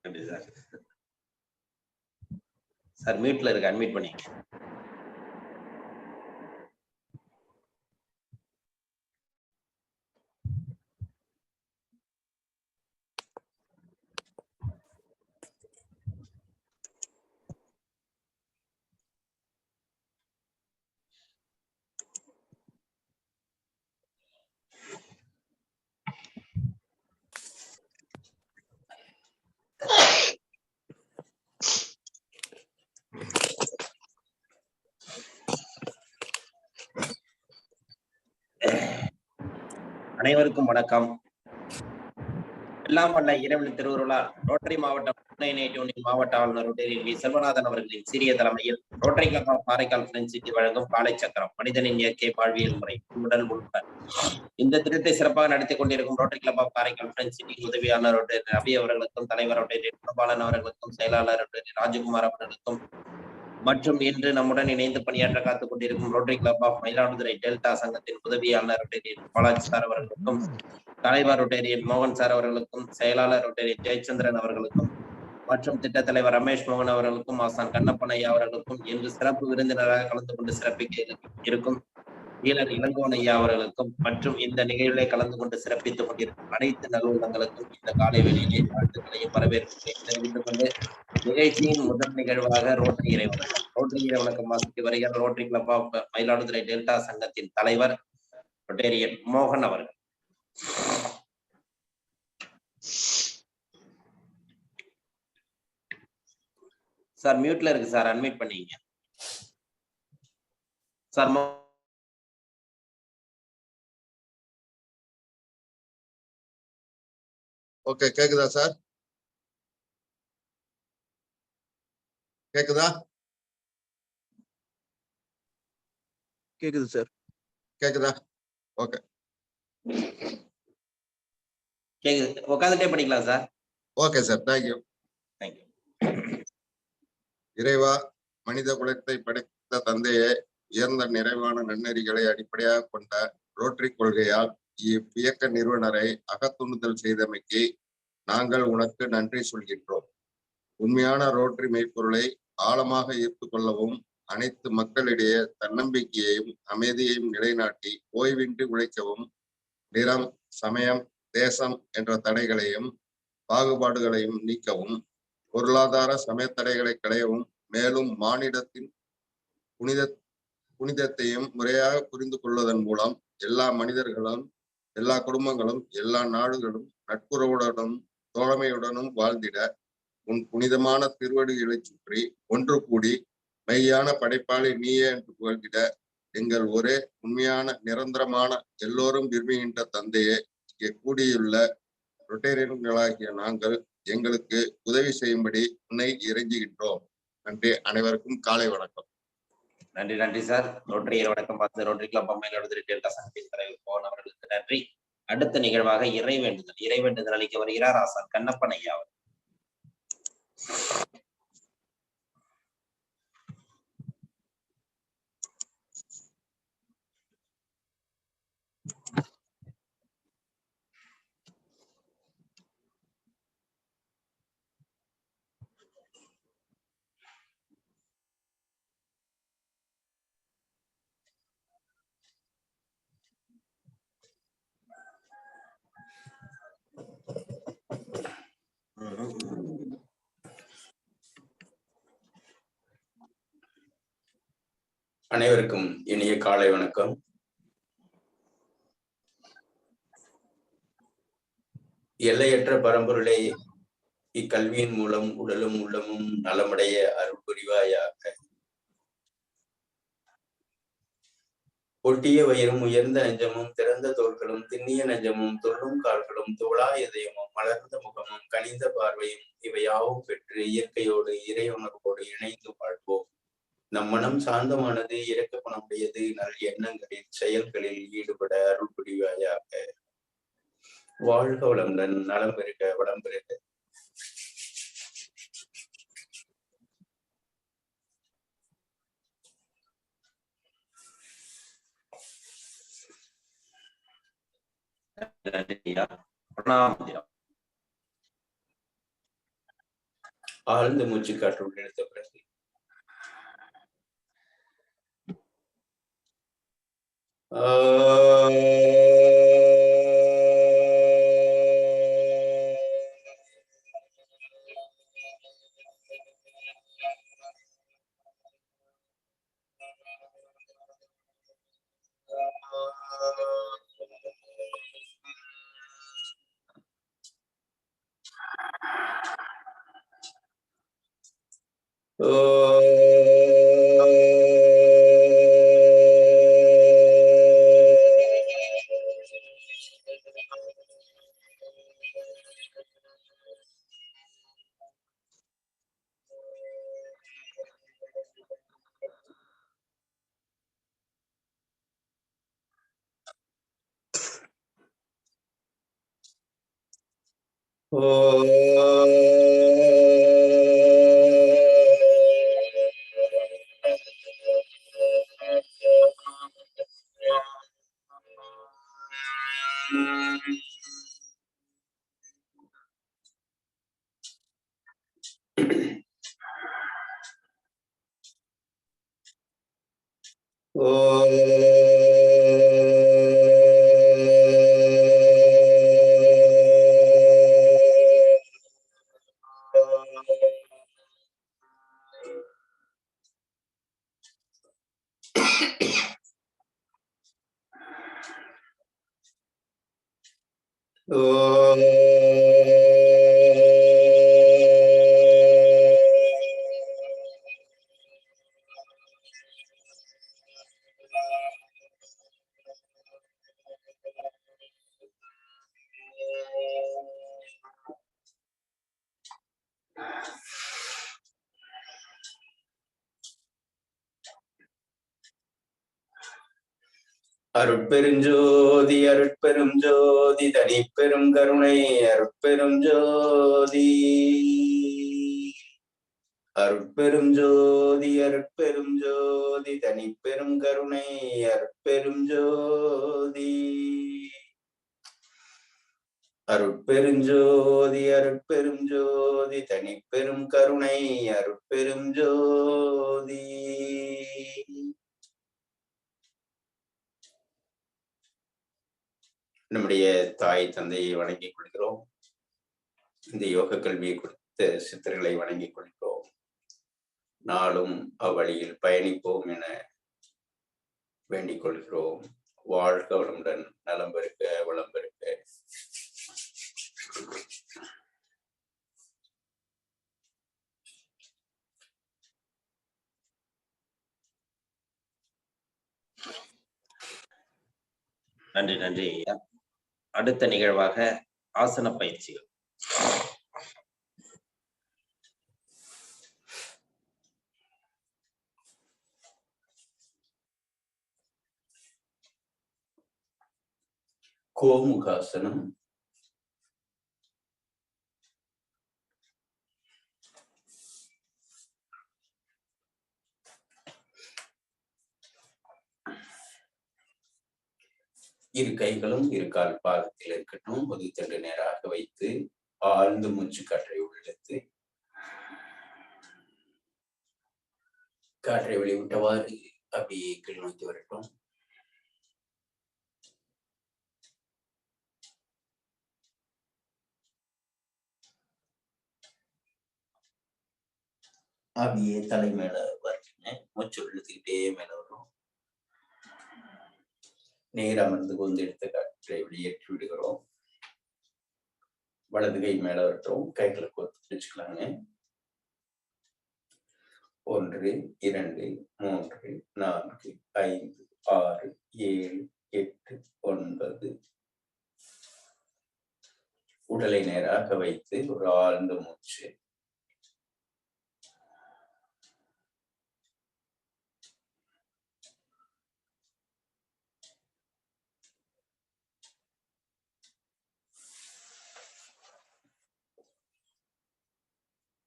நன்றி sir. Sir மியூட்ல இருக்கு, அன்மியூட் பண்ணிங்க. அனைவருக்கும் வணக்கம். எல்லாம் வல்ல இறைவன் திருவுருளால் ரோட்டரி மாவட்டம் மாவட்ட ஆளுநர் வி செல்வநாதன் அவர்களின் சிறிய தலைமையில் Rotary club of Karaikal friends city வழங்கும் காலை சக்கரம் மனிதனின் இயற்கை வாழ்வியல் முறை உடல் உள்பட இந்த திட்டத்தை சிறப்பாக நடத்தி கொண்டிருக்கும் rotary club of Karaikal friends city உதவியாளர் ரோட்டரி ரவி அவர்களுக்கும், தலைவர் ரோட்டரி பிரபாலன் அவர்களுக்கும், செயலாளர் ரோட்டரி ராஜகுமார் அவர்களுக்கும் மற்றும் இன்று நம்முடன் இணைந்து பணியாற்ற காத்துக் கொண்டிருக்கும் rotary club of Mayiladuthurai delta சங்கத்தின் உதவியாளர் ரோட்டரியன் பாலாஜி சார் அவர்களுக்கும், தலைவர் ரோட்டரியன் மோகன் சார் அவர்களுக்கும், செயலாளர் ரோட்டரியன் ஜெயச்சந்திரன் அவர்களுக்கும் மற்றும் திட்ட தலைவர் ரமேஷ் மோகன் அவர்களுக்கும், ஆசான் கண்ணப்பன் ஐயா அவர்களுக்கும், இன்று சிறப்பு விருந்தினராக கலந்து கொண்டு சிறப்பிக்க இருக்கும் ஈழர் இளங்கோன் ஐயா அவர்களுக்கும் மற்றும் இந்த நிகழ்விலே கலந்து கொண்டு சிறப்பித்துக் கொண்டிருக்கும் அனைத்து நல்லுள்ளங்களுக்கும் இந்த காலை வேளையிலே வாழ்த்துக்களையும் வரவேற்பையும் தெரிவித்துக் கொண்டு நிகழ்ச்சியின் முதல் நிகழ்வாக ரோட்டரி இறைவணக்கம் வாசித்து வருகிற Rotary club of Mayiladuthurai delta சங்கத்தின் தலைவர் ரொட்டேரியன் மோகன் அவர்கள். சார் மியூட்ல இருக்கு சார், அன்மியூட் பண்ணீங்க சார். ஓகே, கேக்குதா சார்? கேக்குதா? கேக்குது சார். கேக்குதா? ஓகே, கேக்குது. உட்காந்துட்டே படிக்கலாம் சார். Okay sir, thank you. இறைவா, மனித குலத்தை படைத்த தந்தையே, உயர்ந்த நிறைவான நன்னெறிகளை அடிப்படையாக கொண்ட ரோட்டரி கொள்கையால் இவ்வியக்க நிறுவனரை அகத்துணுதல் செய்தமைக்கு நாங்கள் உனக்கு நன்றி சொல்கின்றோம். உண்மையான ரோட்டரி மெய்ப்பொருளை ஆழமாக ஈர்த்து கொள்ளவும், அனைத்து மக்களிடையே தன்னம்பிக்கையையும் அமைதியையும் நிலைநாட்டி ஓய்வின்றி உழைக்கவும், நிறம், சமயம், தேசம் என்ற தடைகளையும் பாகுபாடுகளையும் நீக்கவும், பொருளாதார சமய தடைகளை களையவும், மேலும் மானிடத்தின் புனிதத்தையும் முறையாக புரிந்து கொள்வதன் மூலம் எல்லா மனிதர்களும், எல்லா குடும்பங்களும், எல்லா நாடுகளும் நட்புறவுடனும் தோழமையுடனும் வாழ்ந்திட உன் புனிதமான திருவடிகளை சுற்றி ஒன்று கூடி மெய்யான படைப்பாளி நீயே என்று புகழ்ந்திட எங்கள் ஒரே உண்மையான நிரந்தரமான எல்லோரும் விரும்புகின்ற தந்தையே, இங்கே கூடியுள்ள ரொட்டேரியன்களாகிய நாங்கள் எங்களுக்கு உதவி செய்யும்படி உன்னை இறைஞ்சுகின்றோம். நன்றி. அனைவருக்கும் காலை வணக்கம். நன்றி. நன்றி சார். ரோட்டரி வணக்கம் பார்த்து ரோட்டரி கிளப் மயிலாடுதுறை டெல்டா சங்கத்தின் தலைவர் மோகன் அவர்களுக்கு நன்றி. அடுத்த நிகழ்வாக இறைவேண்டுதல் அளிக்க வருகிறார் ஆசான் கண்ணப்பன் ஐயா அவர். அனைவருக்கும் இனிய காலை வணக்கம். எல்லையற்ற பரம்பொருளை இக்கல்வியின் மூலம் உடலும் உள்ளமும் நலமடைய அருள் புரிவாயாக. ஒட்டிய வயிறும் உயர்ந்த நெஞ்சமும் திறந்த தோள்களும் திண்ணிய நெஞ்சமும் துள்ளும் கால்களும் தோளா இதயமும் மலர்ந்த முகமும் கனிந்த பார்வையும் இவையாவும் பெற்று இயற்கையோடு இறையுணர்வோடு இணைந்து வாழ்வோம். நம் மனம் சாந்தமானது, இரக்க குணமுடையது, நல் எண்ணங்களில் செயல்களில் ஈடுபட அருள் புரிவாயாக. வாழ்க வளமுடன், நலம் பெருக, வளம் பெருக. ஆழ்ந்த மூச்சு காற்றுள் இழுத்த பிறகு அருட்பெருஞ்சோதி அருட்பெரும் ஜோதி தனிப்பெரும் கருணை அருட்பெரும் ஜோதி அருட்பெரும் ஜோதி அருட்பெரும் ஜோதி தனிப்பெரும் கருணை அருட்பெரும் ஜோதி அருட்பெருஞ்சோதி அருட்பெரும் ஜோதி தனிப்பெரும் கருணை அருட்பெரும் ஜோதி. நம்முடைய தாய் தந்தையை வணங்கிக் கொள்கிறோம். இந்த யோக கல்வியை கொடுத்த சித்தர்களை வணங்கிக் கொள்கிறோம். நாளும் அவ்வழியில் பயணிப்போம் என வேண்டிக் கொள்கிறோம். வாழ்க வளமுடன், நலம் பெருக்க, வளம் பெருக்க. நன்றி நன்றி ஐயா. அடுத்த நிகழ்வாக ஆசன பயிற்சிகள். கோமுகாசனம். இரு கைகளும் இரு கால் பாதத்தில் இருக்கட்டும். முதுகுத்தண்டு நேராக வைத்து ஆழ்ந்து மூச்சு காற்றை உள்ளெடுத்து காற்றை வெளிவிட்டவாறு அப்படியே கீழ் நோக்கி வரட்டும். அப்படியே தலை மேல வரட்டுங்க. மூச்சு இழுத்துக்கிட்டே மேல வரும். நேர் அமர்ந்து கொண்டு எடுத்த காற்றை வெளியேற்றி விடுகிறோம். வலது கை மேல வரட்டும். கைகளை கோர்த்து பிடிச்சுக்கலாங்க. 1 2 3 4 5 6 7 8 9. உடலை நேராக வைத்து ஒரு ஆழ்ந்த மூச்சு.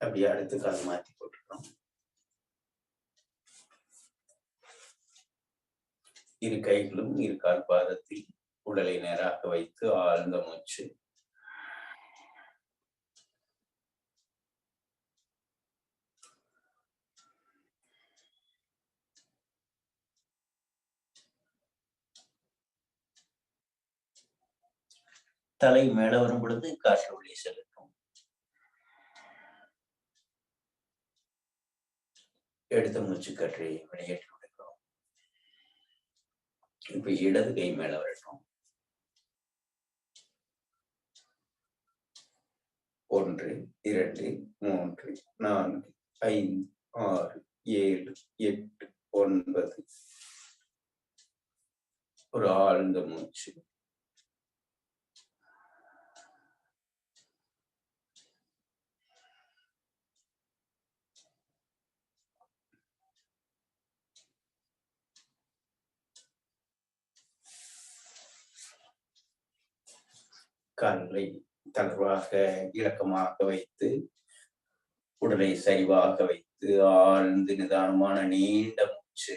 அப்படியே அடுத்த கால் மாற்றி போட்டுக்கிறோம். இரு கைகளும் இரு கால் பாதத்தில் உடலை நேராக வைத்து ஆழ்ந்த மூச்சு. தலை மேல வரும் பொழுது காற்று வெளியே செல்லட்டும். எடுத்த மூச்சு காற்றை வெளியேற்றி விடுகிறோம். இப்ப இடது கை மேல வரட்டும். 1 2 3 4 5 6 7 8 9. ஒரு ஆழ்ந்த மூச்சு. கால்களை தளர்வாக இலக்கமாக வைத்து உடலை சரிவாக வைத்து ஆழ்ந்து நிதானமான நீண்ட மூச்சு.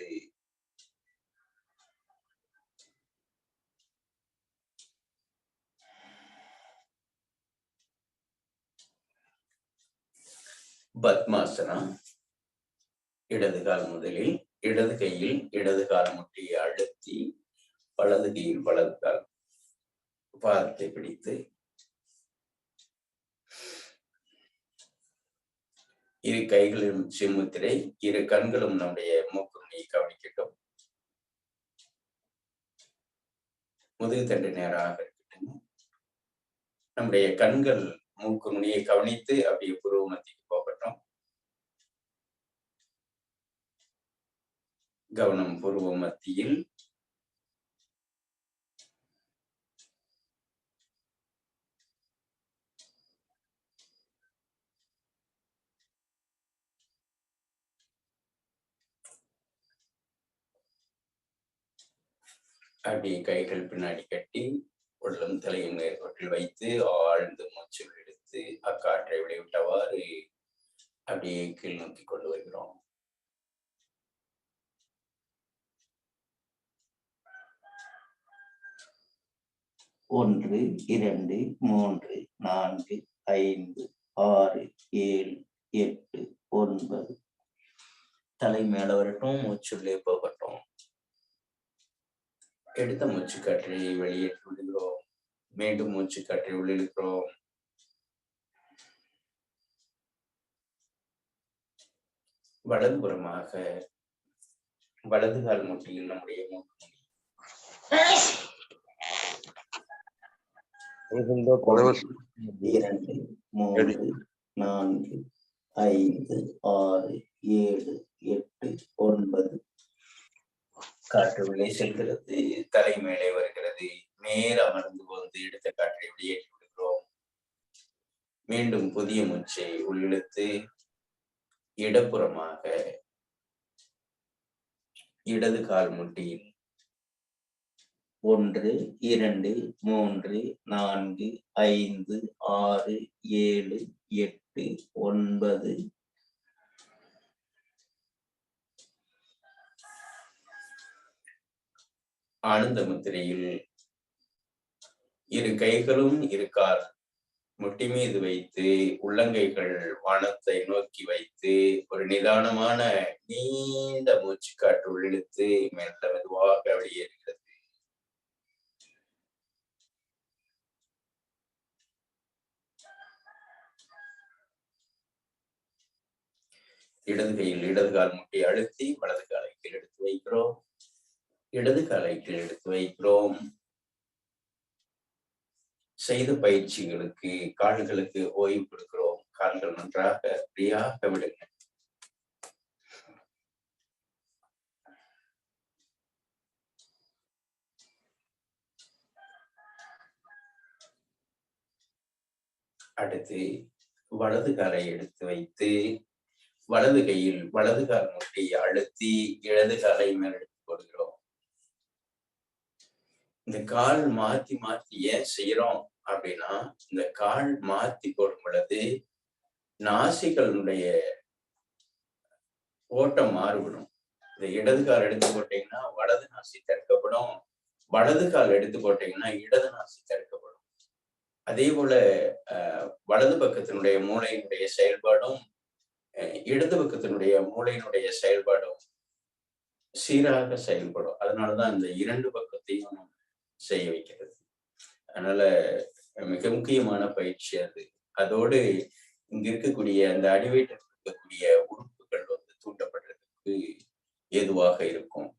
பத்மாசனா. இடது கால் முதலில் இடது கையில் இடது கால் முட்டியை அழுத்தி வலது கையில் வலது கால் பாதத்தை பிடித்து இரு கைகளும் சின்முத்திரை, இரு கண்களும் நம்முடைய மூக்கு நுனியை கவனிக்கட்டும். முதுகு தண்டு நேராக இருக்கட்டும். நம்முடைய கண்கள் மூக்கு நுனியை கவனித்து அப்படியே புருவ மத்திக்கு போகட்டும். கவனம் புருவ மத்தியில். அப்படியே கைகள் பின்னாடி கட்டி உடலும் தலையும் நேர்கோட்டில் வைத்து ஆழ்ந்து மூச்சு எடுத்து அக்காற்றை வெளிவிட்டவாறு அப்படியே கீழ் நோக்கி கொண்டு வருகிறோம். ஒன்று 2 3 4 5 6 7 8 9. தலை மேல வரட்டும், மூச்சுள்ளே போகட்டும். எடுத்த மூச்சு காற்றை வெளியேற்றி விடுகிறோம். மீண்டும் மூச்சு காற்றை உள்ளிழுக்கிறோம். வலதுபுறமாக வலது கால் முட்டியில் நம்முடைய மூக்கு 2 3 4 5 6 7 8 9. காற்று உள்ளே செல்கிறது, தலை மேலே வருகிறது. நேர அமர்ந்து வந்து எடுத்த காற்றை வெளியேற்றி விடுகிறோம். மீண்டும் புதிய மூச்சை உள்ளிழுத்து இடப்புறமாக இடது கால் முட்டியில் 1 2 3 4 5 6 7 8 9. ஆனந்த முத்திரையில் இரு கைகளும் இரு கால் முட்டி மீது வைத்து உள்ளங்கைகள் வானத்தை நோக்கி வைத்து ஒரு நிதானமான நீண்ட மூச்சு காற்று உள்ளிழுத்து மெல்ல மெதுவாக வெளியேறுகிறது. இடது கையில் இடது கால் முட்டி அழுத்தி வலது காலை கீழ் எடுத்து வைக்கிறோம். இடது காலை கீழ் எடுத்து வைக்கிறோம். செய்த பயிற்சிகளுக்கு கால்களுக்கு ஓய்வு கொடுக்கிறோம். கால்கள் நன்றாக ஃப்ரீயாக விடுங்க. அடுத்து வலது காலை எடுத்து வைத்து வலது கையில் வலது கால் முட்டியை அழுத்தி இடது காலை மேல் எடுத்து கொடுக்கிறோம். இந்த கால் மாத்தி மாத்தி ஏன் செய்யறோம் அப்படின்னா, இந்த கால் மாத்தி போடும் பொழுது நாசிகளுடைய ஓட்டம் மாறுபடும். இந்த இடது கால் எடுத்து போட்டீங்கன்னா வலது நாசி திறக்கப்படும், வலது கால் எடுத்து போட்டீங்கன்னா இடது நாசி திறக்கப்படும். அதே போல வலது பக்கத்தினுடைய மூளையினுடைய செயல்பாடும் இடது பக்கத்தினுடைய மூளையினுடைய செயல்பாடும் சீராக செயல்படும். அதனாலதான் இந்த இரண்டு பக்கத்தையும் செய்ய வைக்கிறது. அதனால மிக முக்கியமான பயிற்சி அது. அதோடு இங்க இருக்கக்கூடிய அந்த அடிவயிற்றில் இருக்கக்கூடிய உறுப்புகள் வந்து தூண்டப்படுறதுக்கு ஏதுவாக இருக்கும்.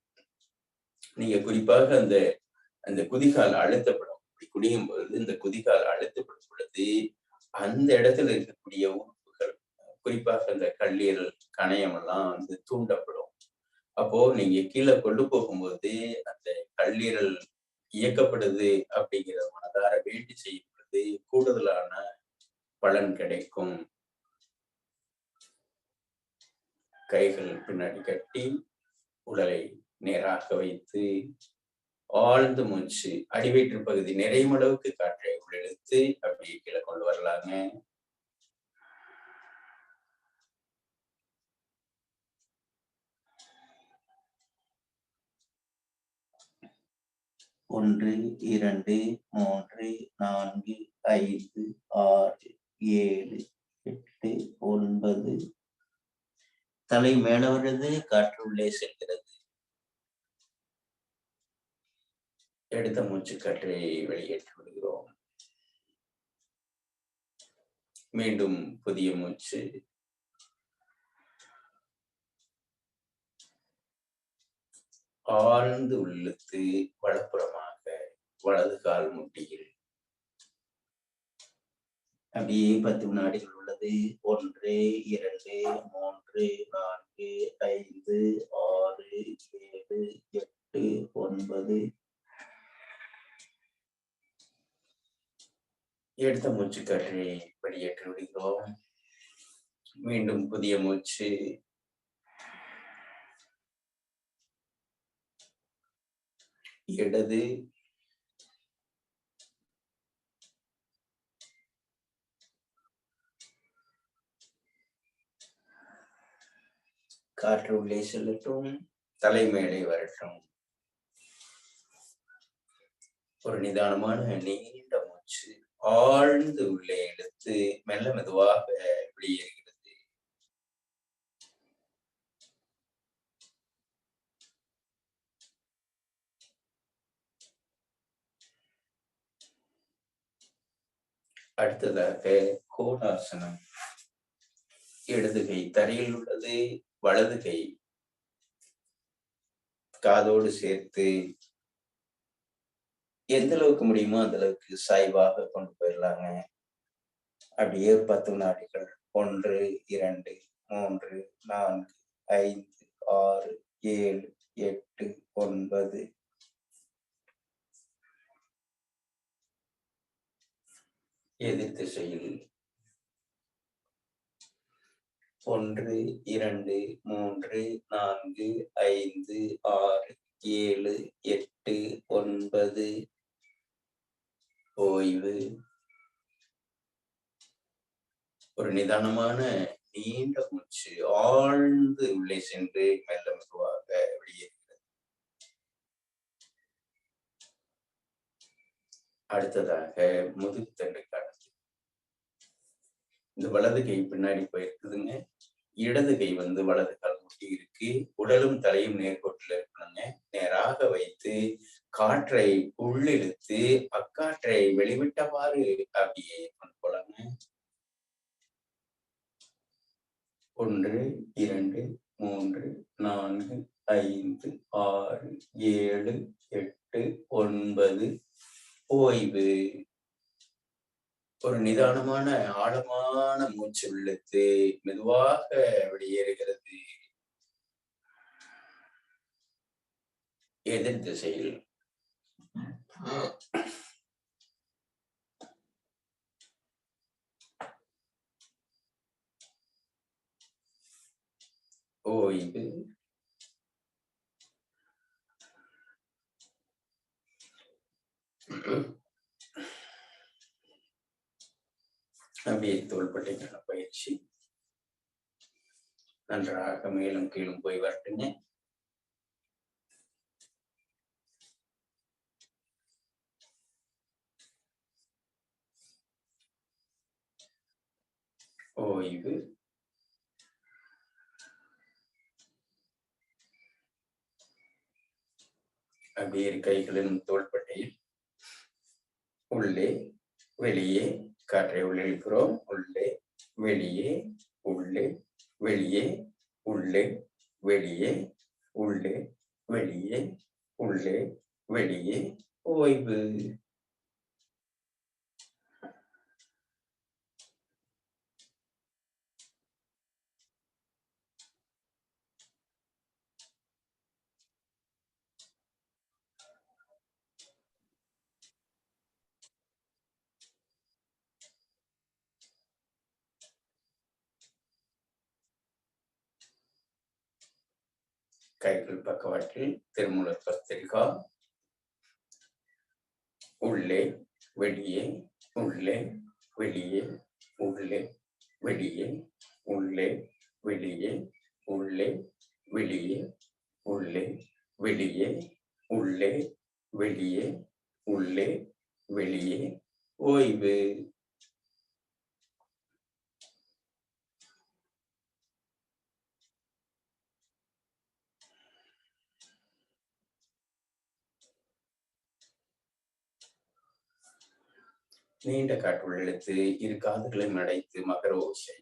நீங்க குறிப்பாக அந்த அந்த குதிகால் அழுத்தப்படும். இப்படி குனியும் பொழுது இந்த குதிகால் அழுத்தப்படும் பொழுது அந்த இடத்துல இருக்கக்கூடிய உறுப்புகள், குறிப்பாக அந்த கல்லீரல், கணையம் எல்லாம் வந்து தூண்டப்படும். அப்போ நீங்க கீழே கொண்டு போகும்போது அந்த கல்லீரல் இயக்கப்படுது அப்படிங்கிற மனதார வேண்டி செய்யும் பொழுது கூடுதலான பலன் கிடைக்கும். கைகள் பின்னாடி கட்டி உடலை நேராக வைத்து ஆழ்ந்த மூச்சு, அடிவயிற்று பகுதி நிறையும் அளவுக்கு காற்றை உள்ளிழுத்து அப்படியே கீழே கொண்டு வரலாங்க. ஒன்று, 2, 3, 4, 5, 6, 7, 8, 9. தலை மேல வருது, காற்று உள்ளே செல்கிறது. எடுத்த மூச்சு காற்றை வெளியேற்றி விடுகிறோம். மீண்டும் புதிய மூச்சு. ஆழ்ந்து உள்ளிழுத்து வலப்புறமாக வலது கால் முட்டியில் அப்படியே 10 வினாடிகள் உள்ளது. 1, 2, 3, 4, 5, 6, 7, 8, 9. எடுத்த மூச்சு காற்றை வெளியேற்றி விடுகிறோம். மீண்டும் புதிய மூச்சு. இடது காற்று உள்ளே செல்லட்டும், தலை மேலே வரட்டும். ஒரு நிதானமான நீண்ட மூச்சு ஆழ்ந்து உள்ளே இழுத்து மெல்ல மெதுவாக வெளியேறுகிறது. அடுத்ததாக கோணாசனம். இடது கை தரையில் உள்ளது, வலது கை காதோடு சேர்த்து எந்த அளவுக்கு முடியுமோ அந்த அளவுக்கு சாய்வாக கொண்டு போயிடலாங்க. அப்படியே 10 வினாடிகள். 1, 2, 3, 4, 5, 6, 7, 8, 9. எதிர் திசையில் 1, 2, 3, 4, 5, 6, 7, 8, 9. ஓய்வு. ஒரு நிதானமான நீண்ட மூச்சு ஆழ்ந்து உள்ளே சென்று மெல்ல மெதுவாக வெளியேறுகிறது. அடுத்ததாக முதுகுத்தண்டு காற்று. இந்த வலது கை பின்னாடி போயிருக்குதுங்க. இடது கை வந்து வலது கால் முட்டி இருக்கு. உடலும் தலையும் நேர்கோட்டில் இருக்கணுங்க. நேராக வைத்து காற்றை உள்ளிழுத்து அக்காற்றை வெளிவிட்டவாறு அப்படியே கொண்டு போலாங்க. 1, 2, 3, 4, 5, 6, 7, 8, 9. ஓய்வு. ஒரு நிதானமான ஆழமான மூச்சு இழுத்து மெதுவாக வெளியேறுகிறது. எதிர் திசையில் ஓய்வு. அப்படியே தோள்பட்டைக்கான பயிற்சி நன்றாக மேலும் கீழும் போய் வரட்டுங்க. ஓய்வு. அப்படியே கைகளின் தோள்பட்டையில் உள்ளே வெளியே. காற்றை உள்ளிழுக்கிறோம். உள்ளே வெளியே உள்ளே வெளியே உள்ளே வெளியே உள்ளே வெளியே உள்ளே வெளியே. ஓய்வு. கைகள் பக்கவாட்டில். திருமூலர் பத்திரிகா. உள்ளே வெளியே உள்ளே வெளியே உள்ளே வெளியே உள்ளே வெளியே உள்ளே வெளியே உள்ளே வெளியே உள்ளே வெளியே உள்ளே வெளியே. ஓய்வு. நீண்ட காற்றுள் இழுத்து இரு காதுகளையும் அடைத்து மகர ஓசை.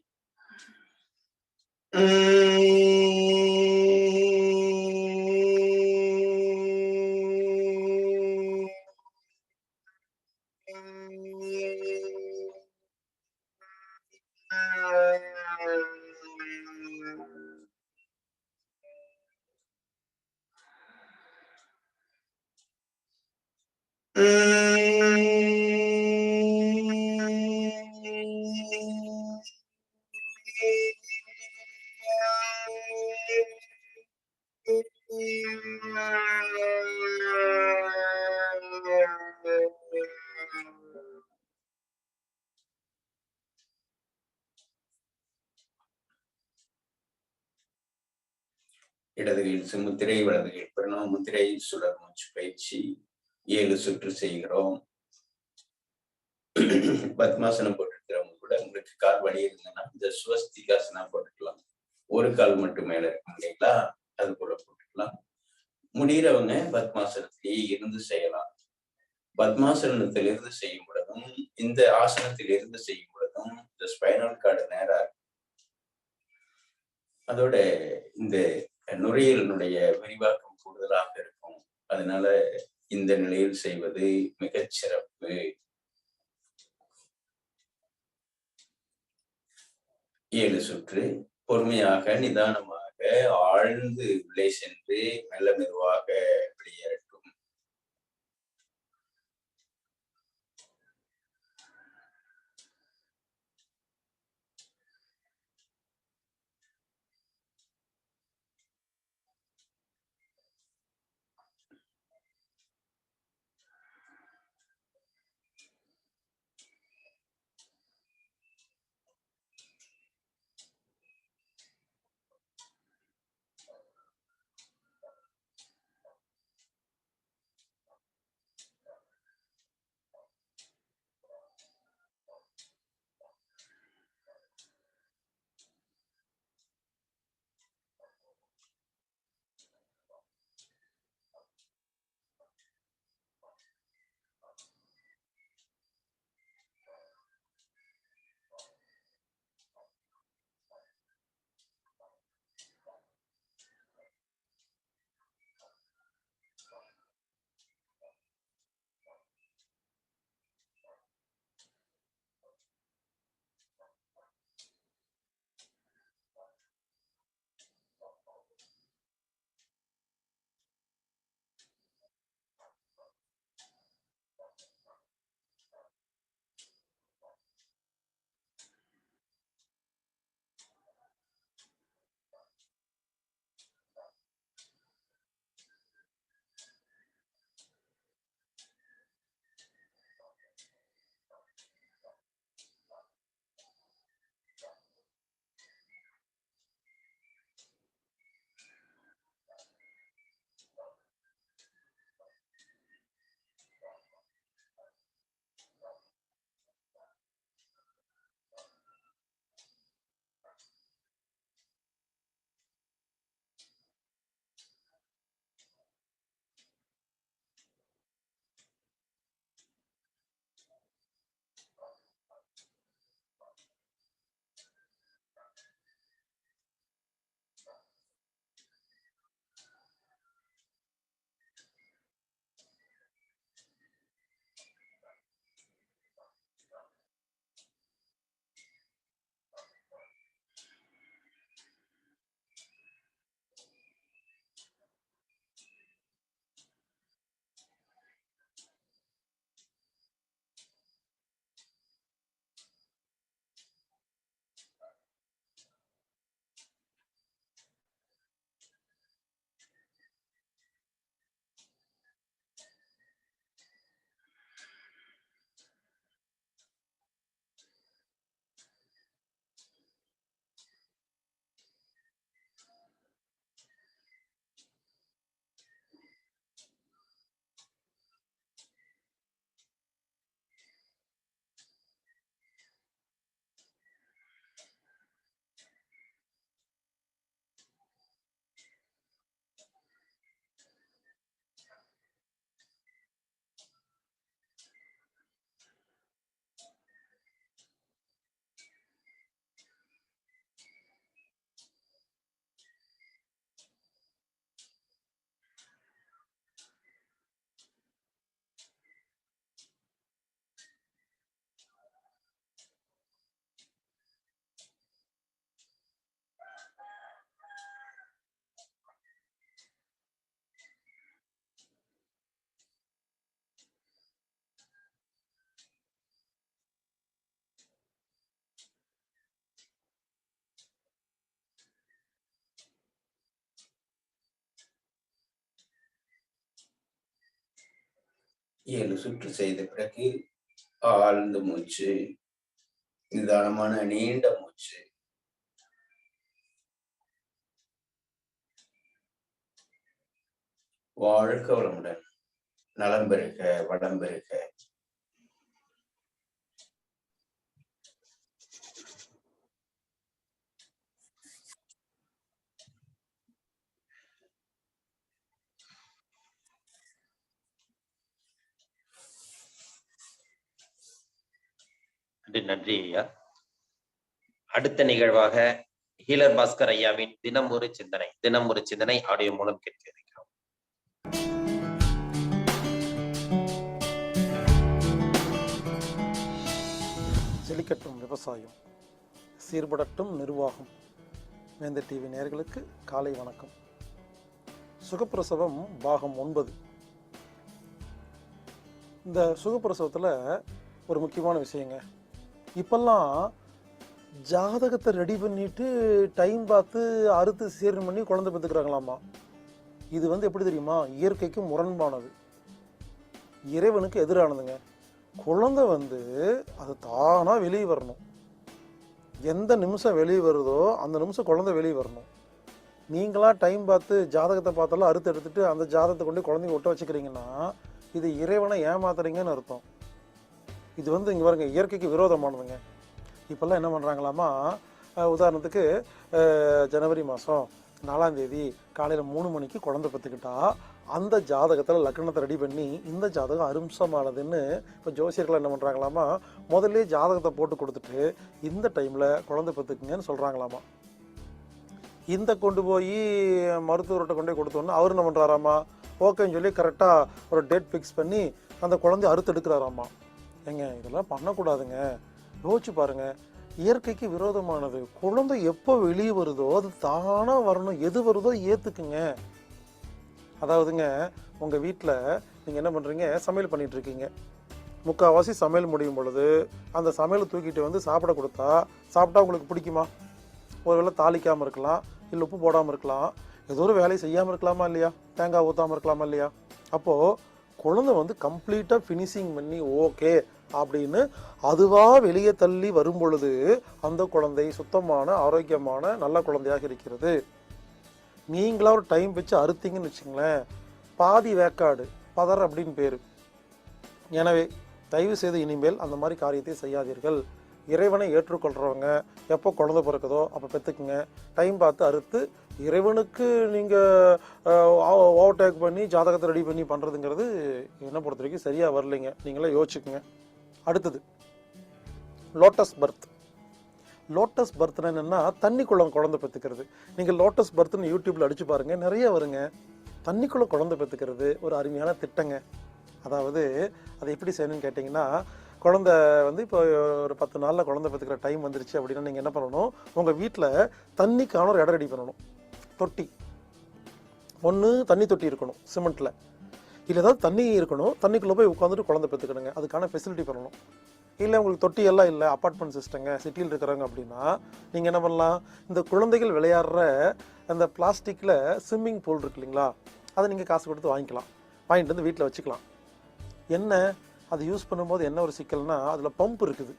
இடதுகையில் சுமுத்திரை, வலதுகையில் பிரணவ முத்திரை. சுழல் மூச்சு பயிற்சி 7 சுற்று செய்கிறோம். பத்மாசனம் போட்டுருக்கிறவங்க கூட உங்களுக்கு கால் வலி இருந்ததுன்னா இந்த சுவஸ்திகாசனா போட்டுக்கலாம். ஒரு கால் மட்டும் மேல இருக்கும் இல்லைங்களா, அது போல போட்டுக்கலாம். முடிகிறவங்க பத்மாசனத்திலேயே இருந்து செய்யலாம். பத்மாசனத்திலிருந்து செய்யும் பொழுதும் இந்த ஆசனத்தில் இருந்து செய்யும் பொழுதும் இந்த ஸ்பைனல் கார்டு நேரா இருக்கும். அதோட இந்த நுரையீரலுடைய விரிவாக்கம் கூடுதலாக இருக்கும். அதனால இந்த நிலையில் செய்வது மிகச் சிறப்பு. 7 சுற்று பொறுமையாக நிதானமாக ஆழ்ந்து உள்ளே சென்று மெல்ல மெதுவாக வெளியேறட்டும். 7 சுற்று செய்த பிறகு ஆழ்ந்த மூச்சு, நிதானமான நீண்ட மூச்சு. வாழ்க வளமுடன். நலம் பெறுக, வளம் பெறுக. நன்றி ஐயா. அடுத்த நிகழ்வாக ஹீலர் பாஸ்கர் ஐயாவின் தினம் ஒரு சிந்தனை ஆடியோ மூலம் கேட்க இருக்கிறோம். செழிக்கட்டும் விவசாயம், சீர்படட்டும் நிர்வாகம். வேந்தர் டிவி நேயர்களுக்கு காலை வணக்கம். சுகப்பிரசவம் பாகம் 9. இந்த சுகப்பிரசவத்தில் ஒரு முக்கியமான விஷயங்க. இப்பெல்லாம் ஜாதகத்தை ரெடி பண்ணிட்டு டைம் பார்த்து அறுத்து சீரன் பண்ணி குழந்தை பெற்றுக்கிறாங்களாமா. இது எப்படி தெரியுமா? இயற்கைக்கு முரண்பானது, இறைவனுக்கு எதிரானதுங்க. குழந்தை அது தானாக வெளியே வரணும். எந்த நிமிஷம் வெளியே வருதோ அந்த நிமிஷம் குழந்தை வெளியே வரணும். நீங்களாம் டைம் பார்த்து ஜாதகத்தை பார்த்தாலும் அறுத்து எடுத்துட்டு அந்த ஜாதகத்தை கொண்டு குழந்தைங்க ஒட்ட வச்சுக்கிறீங்கன்னா இது இறைவனை ஏமாத்துறீங்கன்னு அர்த்தம். இது இங்கே பாருங்க, இயற்கைக்கு விரோதமானதுங்க. இப்போல்லாம் என்ன பண்ணுறாங்களாமா, உதாரணத்துக்கு ஜனவரி மாதம் 4ஆம் தேதி காலையில் 3 மணிக்கு குழந்தை பெற்றுக்கிட்டா அந்த ஜாதகத்தில் லக்னத்தை ரெடி பண்ணி இந்த ஜாதகம் அரும்சமானதுன்னு இப்போ ஜோசியர்கள் என்ன பண்ணுறாங்களாமா, முதல்ல ஜாதகத்தை போட்டு கொடுத்துட்டு இந்த டைமில் குழந்தை பெற்றுக்குங்கன்னு சொல்கிறாங்களாமா. இந்த கொண்டு போய் மருத்துவர்கிட்ட கொண்டு போய் கொடுத்தோன்னா அவர் என்ன பண்ணுறாராமா, ஓகேன்னு சொல்லி கரெக்டாக ஒரு டேட் ஃபிக்ஸ் பண்ணி அந்த குழந்தைய அறுத்து எடுக்கிறாராமா. ஏங்க இதெல்லாம் பண்ணக்கூடாதுங்க. யோசிச்சு பாருங்க, இயற்கைக்கு விரோதமானது. குழந்தை எப்போ வெளியே வருதோ அது தானாக வரணும். எது வருதோ ஏற்றுக்குங்க. அதாவதுங்க, உங்கள் வீட்டில் நீங்கள் என்ன பண்ணுறீங்க, சமையல் பண்ணிகிட்டு இருக்கீங்க. முக்கால்வாசி சமையல் முடியும் பொழுது அந்த சமையலை தூக்கிட்டு சாப்பிட கொடுத்தா சாப்பிட்டா உங்களுக்கு பிடிக்குமா? ஒருவேளை தாளிக்காமல் இருக்கலாம், இல்லை உப்பு போடாமல் இருக்கலாம், ஏதோ ஒரு வேலையை செய்யாமல் இருக்கலாமா இல்லையா? தேங்காய் ஊற்றாமல் இருக்கலாமா இல்லையா? அப்போது குழந்தை கம்ப்ளீட்டாக ஃபினிஷிங் பண்ணி ஓகே அப்படின்னு அதுவாக வெளியே தள்ளி வரும் பொழுது அந்த குழந்தை சுத்தமான ஆரோக்கியமான நல்ல குழந்தையாக இருக்கிறது. நீங்களா ஒரு டைம் வச்சு அறுத்தீங்கன்னு வச்சுங்களேன், பாதி வேக்காடு பதர் அப்படின்னு பேர். எனவே தயவு செய்து இனிமேல் அந்த மாதிரி காரியத்தை செய்யாதீர்கள். இறைவனை ஏற்றுக்கொள்கிறவங்க எப்போ குழந்தை பிறக்குதோ அப்போ பெற்றுக்குங்க. டைம் பார்த்து அறுத்து இறைவனுக்கு நீங்கள் ஓவர்டேக் பண்ணி ஜாதகத்தை ரெடி பண்ணி பண்ணுறதுங்கிறது என்னை பொறுத்த வரைக்கும் சரியாக வரலைங்க. நீங்களே யோசிச்சுக்குங்க. அடுத்தது லோட்டஸ் பர்த். லோட்டஸ் பர்த்னா என்னென்னா தண்ணிக்குள்ள குழந்தை பெற்றுக்கிறது. நீங்கள் லோட்டஸ் பர்த்னு யூடியூப்பில் அடித்து பாருங்கள், நிறைய வருங்க. தண்ணிக்குள்ளே குழந்தை பெற்றுக்கிறது ஒரு அருமையான திட்டங்க. அதாவது அதை எப்படி செய்யணும்னு கேட்டிங்கன்னா, குழந்தை இப்போ ஒரு 10 நாளில் குழந்தை பெற்றுக்கிற டைம் வந்துருச்சு அப்படின்னா நீங்கள் என்ன பண்ணணும், உங்கள் வீட்டில் தண்ணிக்கான ஒரு இடம் ரெடி பண்ணணும். தொட்டி ஒன்று, தண்ணி தொட்டி இருக்கணும் சிமெண்ட்டில், இல்லை ஏதாவது தண்ணி இருக்கணும். தண்ணிக்குள்ளே போய் உட்காந்துட்டு குழந்தை பெற்றுக்கணுங்க. அதுக்கான ஃபெசிலிட்டி பண்ணணும். இல்லை உங்களுக்கு தொட்டி எல்லாம் இல்லை, அப்பார்ட்மெண்ட் சிஸ்டங்க, சிட்டியில் இருக்கிறாங்க அப்படின்னா நீங்கள் என்ன பண்ணலாம், இந்த குழந்தைகள் விளையாடுற அந்த பிளாஸ்டிக்கில் ஸ்விம்மிங் பூல் இருக்கு இல்லைங்களா, அதை நீங்கள் காசு கொடுத்து வாங்கிக்கலாம். வாங்கிட்டு வீட்டில் வச்சுக்கலாம். என்ன அது யூஸ் பண்ணும்போது என்ன ஒரு சிக்கல்னா, அதில் பம்ப் இருக்குது.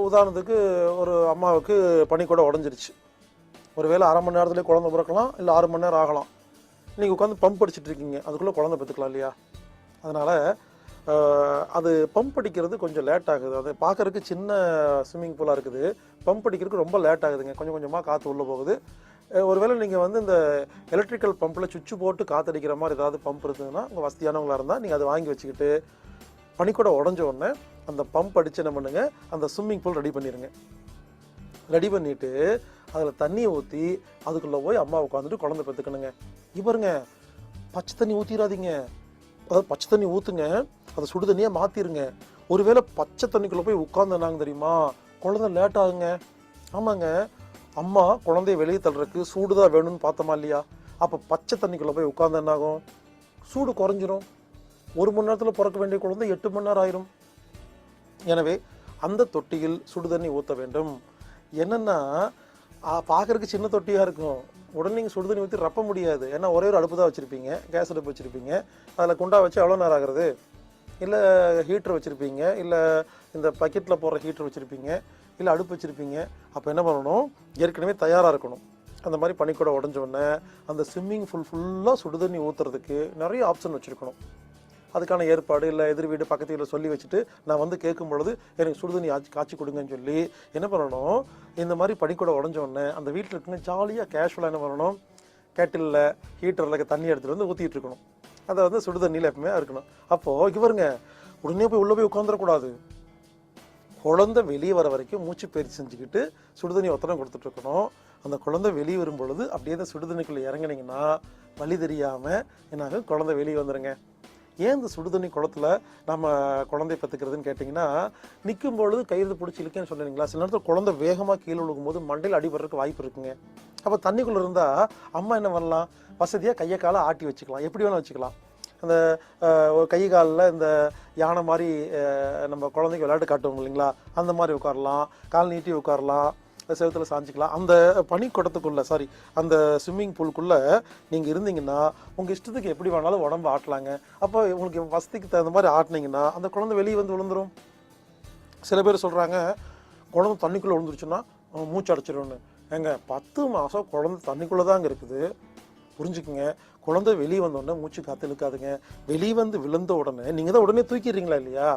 உதாரணத்துக்கு ஒரு அம்மாவுக்கு பனிக்கூட உடஞ்சிருச்சு. ஒருவேளை அரை மணி நேரத்துலேயே குழந்தை பிறக்கலாம், இல்லை 6 மணி நேரம் ஆகலாம். நீங்கள் உட்காந்து பம்ப் அடிச்சுட்டு இருக்கீங்க, அதுக்குள்ளே குழந்தை பெற்றுக்கலாம் இல்லையா? அதனால் அது பம்ப் அடிக்கிறது கொஞ்சம் லேட் ஆகுது. அது பார்க்குறதுக்கு சின்ன ஸ்விம்மிங் பூலாக இருக்குது, பம்ப் அடிக்கிறதுக்கு ரொம்ப லேட் ஆகுதுங்க. கொஞ்சம் கொஞ்சமாக காற்று உள்ளே போகுது. ஒருவேளை நீங்கள் இந்த எலக்ட்ரிக்கல் பம்பில் சுவிட்சு போட்டு காற்றடிக்கிற மாதிரி ஏதாவது பம்ப் இருந்ததுன்னா, உங்கள் வசதியானவங்களாக இருந்தால் நீங்கள் அதை வாங்கி வச்சுக்கிட்டு பனிக்கூட உடஞ்ச உடனே அந்த பம்ப் அடித்து என்ன பண்ணுங்க, அந்த ஸ்விம்மிங் பூல் ரெடி பண்ணிடுங்க. ரெடி பண்ணிவிட்டு அதில் தண்ணியை ஊற்றி அதுக்குள்ளே போய் அம்மா உட்காந்துட்டு குழந்தை பெற்றுக்கணுங்க. இவருங்க பச்சை தண்ணி ஊற்றிடாதீங்க. அதாவது பச்சை தண்ணி ஊற்றுங்க, அதை சுடு தண்ணியாக மாற்றிடுங்க. ஒருவேளை பச்சை தண்ணிக்குள்ளே போய் உட்காந்துனாங்க தெரியுமா, குழந்தை லேட் ஆகுங்க. ஆமாங்க, அம்மா குழந்தைய வெளியே தள்ளுறதுக்கு சூடுதான் வேணும்னு பார்த்தோமா இல்லையா? அப்போ பச்சை தண்ணிக்குள்ளே போய் உட்காந்து என்ன ஆகும், சூடு குறைஞ்சிரும். 1 மணி நேரத்தில் பிறக்க வேண்டிய குழந்தை 8 மணி நேரம் ஆயிரும். எனவே அந்த தொட்டியில் சுடு தண்ணி ஊற்ற வேண்டும். என்னென்னா பார்க்கறதுக்கு சின்ன தொட்டியாக இருக்கும். உடனே நீங்கள் சுடுதண்ணி ஊற்றி ரப்ப முடியாது. ஏன்னா ஒரே ஒரு அடுப்பு தான் வச்சுருப்பீங்க, கேஸ் அடுப்பு வச்சுருப்பீங்க. அதில் குண்டா வச்சு எவ்வளோ நேரம் ஆகுறது? இல்லை ஹீட்டர் வச்சுருப்பீங்க, இல்லை இந்த பக்கெட்டில் போடுற ஹீட்டர் வச்சுருப்பீங்க, இல்லை அடுப்பு வச்சுருப்பீங்க. அப்போ என்ன பண்ணணும், ஏற்கனவே தயாராக இருக்கணும். அந்த மாதிரி பனிக்கூட உடஞ்சோடனே அந்த ஸ்விம்மிங் ஃபுல்லாக சுடுதண்ணி ஊற்றுறதுக்கு நிறைய ஆப்ஷன் வச்சுருக்கணும். அதுக்கான ஏற்பாடு இல்லை எதிர் வீடு பக்கத்து வீட்டில் சொல்லி வச்சுட்டு நான் வந்து கேட்கும் பொழுது எனக்கு சுடுதண்ணி காய்ச்சி கொடுங்கன்னு சொல்லி என்ன பண்ணணும், இந்த மாதிரி பனிக்கூட உடஞ்சோடனே அந்த வீட்டில் இருக்குங்க ஜாலியாக கேஷுவலாக என்ன பண்ணணும், கேட்டிலில் ஹீட்டரில் தண்ணி எடுத்துகிட்டு வந்து ஊற்றிட்டு இருக்கணும். அதை வந்து சுடுதண்ணியில் எப்பவுமே இருக்கணும். அப்போது இவருங்க உடனே போய் உள்ளே போய் உட்காந்துடக்கூடாது. குழந்தை வெளியே வர வரைக்கும் மூச்சு பயிற்சி செஞ்சுக்கிட்டு சுடுதண்ணி ஒத்தனம் கொடுத்துட்ருக்கணும். அந்த குழந்தை வெளியே வரும் பொழுது அப்படியே தான் சுடுதண்ணிக்குள்ளே இறங்கினீங்கன்னா வழி தெரியாமல் என்னாகும், குழந்தை வெளியே வந்துடுங்க. ஏன் இந்த சுடுதண்ணி குளத்துல நம்ம குழந்தைய பத்துக்கிறதுன்னு கேட்டிங்கன்னா, நிற்கும் பொழுது கயிறு பிடிச்சி இழுக்கேன்னு சொன்னீங்களா, சில நேரத்தில் குழந்தை வேகமாக கீழே விழுகும்போது மண்டையில் அடிபடுறதுக்கு வாய்ப்பு இருக்குங்க. அப்போ தண்ணிக்குள்ளே இருந்தால் அம்மா என்ன பண்ணலாம், வசதியாக கையை காலை ஆட்டி வச்சுக்கலாம், எப்படி வேணால் வச்சுக்கலாம். அந்த கை காலில் இந்த யானை மாதிரி நம்ம குழந்தைக்கு விளையாட்டு காட்டுவோம் இல்லைங்களா, அந்த மாதிரி உட்காரலாம், கால் நீட்டி உட்காரலாம், செவத்தில் சாஞ்சிக்கலாம். அந்த பனிக்குடத்துக்குள்ளே அந்த ஸ்விம்மிங் பூலுக்குள்ளே நீங்கள் இருந்தீங்கன்னா உங்கள் இஷ்டத்துக்கு எப்படி வேணாலும் உடம்பு ஆட்டலாங்க. அப்போ உங்களுக்கு வசதிக்கு தகுந்த மாதிரி ஆட்டினீங்கன்னா அந்த குழந்தை வெளியே வந்து விழுந்துடும். சில பேர் சொல்கிறாங்க குழந்தை தண்ணிக்குள்ளே விழுந்துருச்சுன்னா மூச்சு அடைச்சிடும்னு. ஏங்க 10 மாதம் குழந்தை தண்ணிக்குள்ளே தாங்க இருக்குது. புரிஞ்சுக்குங்க, குழந்தை வெளியே வந்தோடனே மூச்சு காற்று இழுக்காதுங்க. வெளியே வந்து விழுந்த உடனே நீங்கள் தான் உடனே தூக்கிடுறீங்களா இல்லையா,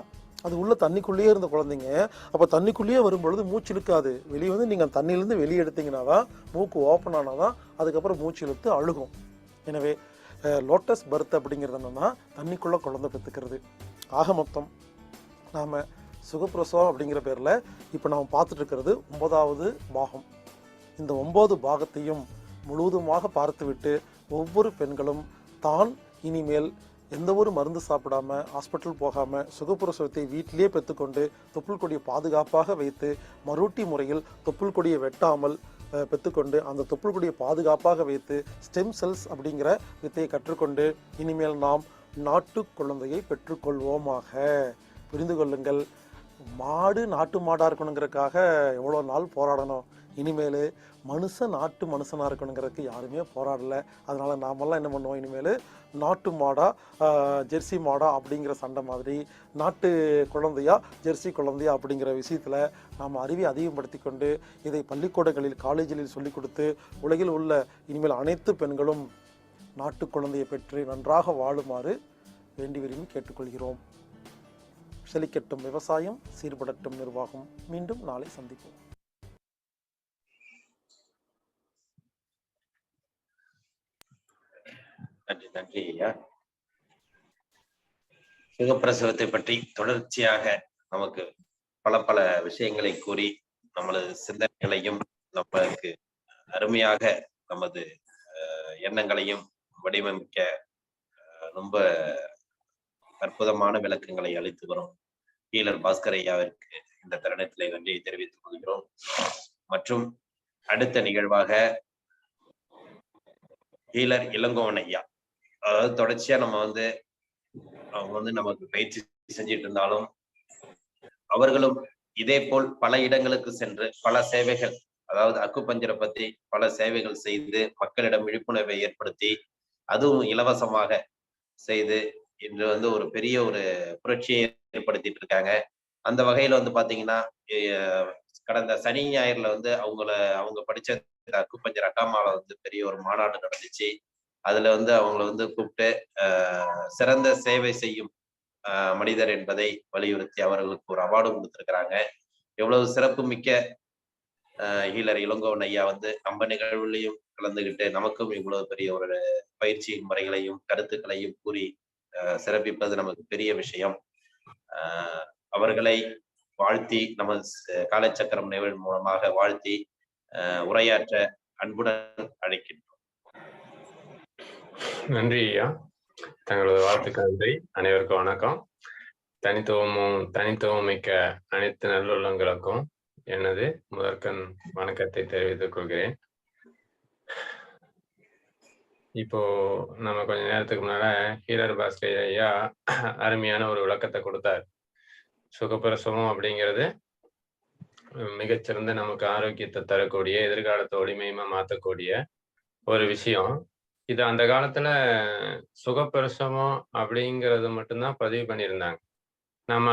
அது உள்ள தண்ணிக்குள்ளேயே இருந்த குழந்தைங்க. அப்போ தண்ணிக்குள்ளேயே வரும்பொழுது மூச்சு இழுக்காது. வெளியே வந்து நீங்கள் தண்ணியிலேருந்து வெளியே எடுத்தீங்கன்னா தான் மூக்கு ஓப்பன் ஆனால் தான் அதுக்கப்புறம் மூச்சு இழுத்து அழுகும். எனவே லோட்டஸ் பர்த் அப்படிங்கிறது என்னென்னா தண்ணிக்குள்ளே குழந்தை பெற்றுக்கிறது. ஆக மொத்தம் நாம் சுகப்பிரசவம் அப்படிங்கிற பேரில் இப்போ நாம் பார்த்துட்ருக்கிறது 9வது பாகம். இந்த 9 பாகத்தையும் முழுவதுமாக பார்த்துவிட்டு ஒவ்வொரு பெண்களும் தான் இனிமேல் எந்த ஒரு மருந்து சாப்பிடாம ஹாஸ்பிட்டல் போகாமல் சுகப்பிரசவத்தை வீட்டிலே பெற்றுக்கொண்டு தொப்புள் கொடியை பாதுகாப்பாக வைத்து மறுட்டி முறையில் தொப்புள் கொடியை வெட்டாமல் பெற்றுக்கொண்டு அந்த தொப்புள் கொடியை பாதுகாப்பாக வைத்து ஸ்டெம் செல்ஸ் அப்படிங்கிற வித்தையை கற்றுக்கொண்டு இனிமேல் நாம் நாட்டு குழந்தையை பெற்றுக்கொள்வோமாக. புரிந்து கொள்ளுங்கள், மாடு நாட்டு மாடாக இருக்கணுங்கிறதுக்காக எவ்வளோ நாள் போராடணும். இனிமேல் நாட்டு மனுஷனாக இருக்கணுங்கிறதுக்கு யாருமே போராடலை. அதனால் நாமெல்லாம் என்ன பண்ணுவோம், இனிமேல் நாட்டு மாடா ஜெர்சி மாடா அப்படிங்கிற சண்டை மாதிரி நாட்டு குழந்தையா ஜெர்சி குழந்தையா அப்படிங்கிற விஷயத்தில் நாம் அறிவை அதிகப்படுத்தி கொண்டு இதை பள்ளிக்கூடங்களில் காலேஜில் சொல்லிக் கொடுத்து உலகில் உள்ள இனிமேல் அனைத்து பெண்களும் நாட்டு குழந்தையை பெற்று நன்றாக வாழுமாறு வேண்டி விரும்பி கேட்டுக்கொள்கிறோம். செழிக்கட்டும் விவசாயம், சீர்படட்டும் நிர்வாகம். மீண்டும் நாளை சந்திப்போம். நன்றி நன்றி ஐயா. சுகப்பிரசவத்தை பற்றி தொடர்ச்சியாக நமக்கு பல விஷயங்களை கூறி நமது சிந்தனைகளையும் நம்மளுக்கு அருமையாக நமது எண்ணங்களையும் வடிவமைக்க ரொம்ப அற்புதமான விளக்கங்களை அளித்து வரும் ஹீலர் பாஸ்கர் ஐயாவிற்கு இந்த தருணத்திலே நன்றியை தெரிவித்துக் கொள்கிறோம். மற்றும் அடுத்த நிகழ்வாக ஹீலர் இளங்கோவன் ஐயா, அதாவது தொடர்ச்சியா நம்ம அவங்க நமக்கு பயிற்சி செஞ்சிட்டு இருந்தாலும் அவர்களும் இதே போல் பல இடங்களுக்கு சென்று பல சேவைகள், அதாவது அக்குபஞ்சரை பத்தி பல சேவைகள் செய்து மக்களிடம் விழிப்புணர்வை ஏற்படுத்தி அதுவும் இலவசமாக செய்து இன்று ஒரு பெரிய ஒரு புரட்சியை ஏற்படுத்திட்டு இருக்காங்க. அந்த வகையில பாத்தீங்கன்னா கடந்த சனி ஞாயிறுல அவங்க படிச்ச அக்குபஞ்சர் அட்டாமால பெரிய ஒரு மாநாடு நடந்துச்சு. அதுல அவங்கள கூப்பிட்டு சிறந்த சேவை செய்யும் மனிதர் என்பதை வலியுறுத்தி அவர்களுக்கு ஒரு அவார்டு கொடுத்திருக்கிறாங்க. எவ்வளவு சிறப்பு மிக்க ஹீலர் இளங்கோவன் ஐயா நம்ம நிகழ்வுலையும் கலந்துகிட்டு நமக்கும் இவ்வளவு பெரிய ஒரு பயிற்சியின் முறைகளையும் கருத்துக்களையும் கூறி சிறப்பிப்பது நமக்கு பெரிய விஷயம். அவர்களை வாழ்த்தி நமது காலச்சக்கரம் நிகழ்வு மூலமாக வாழ்த்தி உரையாற்ற அன்புடன் அழைக்கின்றோம். நன்றி ஐயா, தங்களது வாழ்த்துக்கள். நன்றி. அனைவருக்கும் வணக்கம். தனித்துவம் மிக்க அனைத்து நல்லுள்ளங்களுக்கும் எனது முதற்கண் வணக்கத்தை தெரிவித்துக் கொள்கிறேன். இப்போ நம்ம கொஞ்ச நேரத்துக்கு முன்னால ஹீலர் பாஸ்கர் ஐயா அருமையான ஒரு விளக்கத்தை கொடுத்தார். சுகப்பிரசவம் அப்படிங்கிறது மிகச்சிறந்த நமக்கு ஆரோக்கியத்தை தரக்கூடிய, எதிர்காலத்தை ஒளிமயமா மாத்தக்கூடிய ஒரு விஷயம். இது அந்த காலத்துல சுகப்பிரசவம் அப்படிங்கிறது மட்டும்தான் பதிவு பண்ணியிருந்தாங்க. நம்ம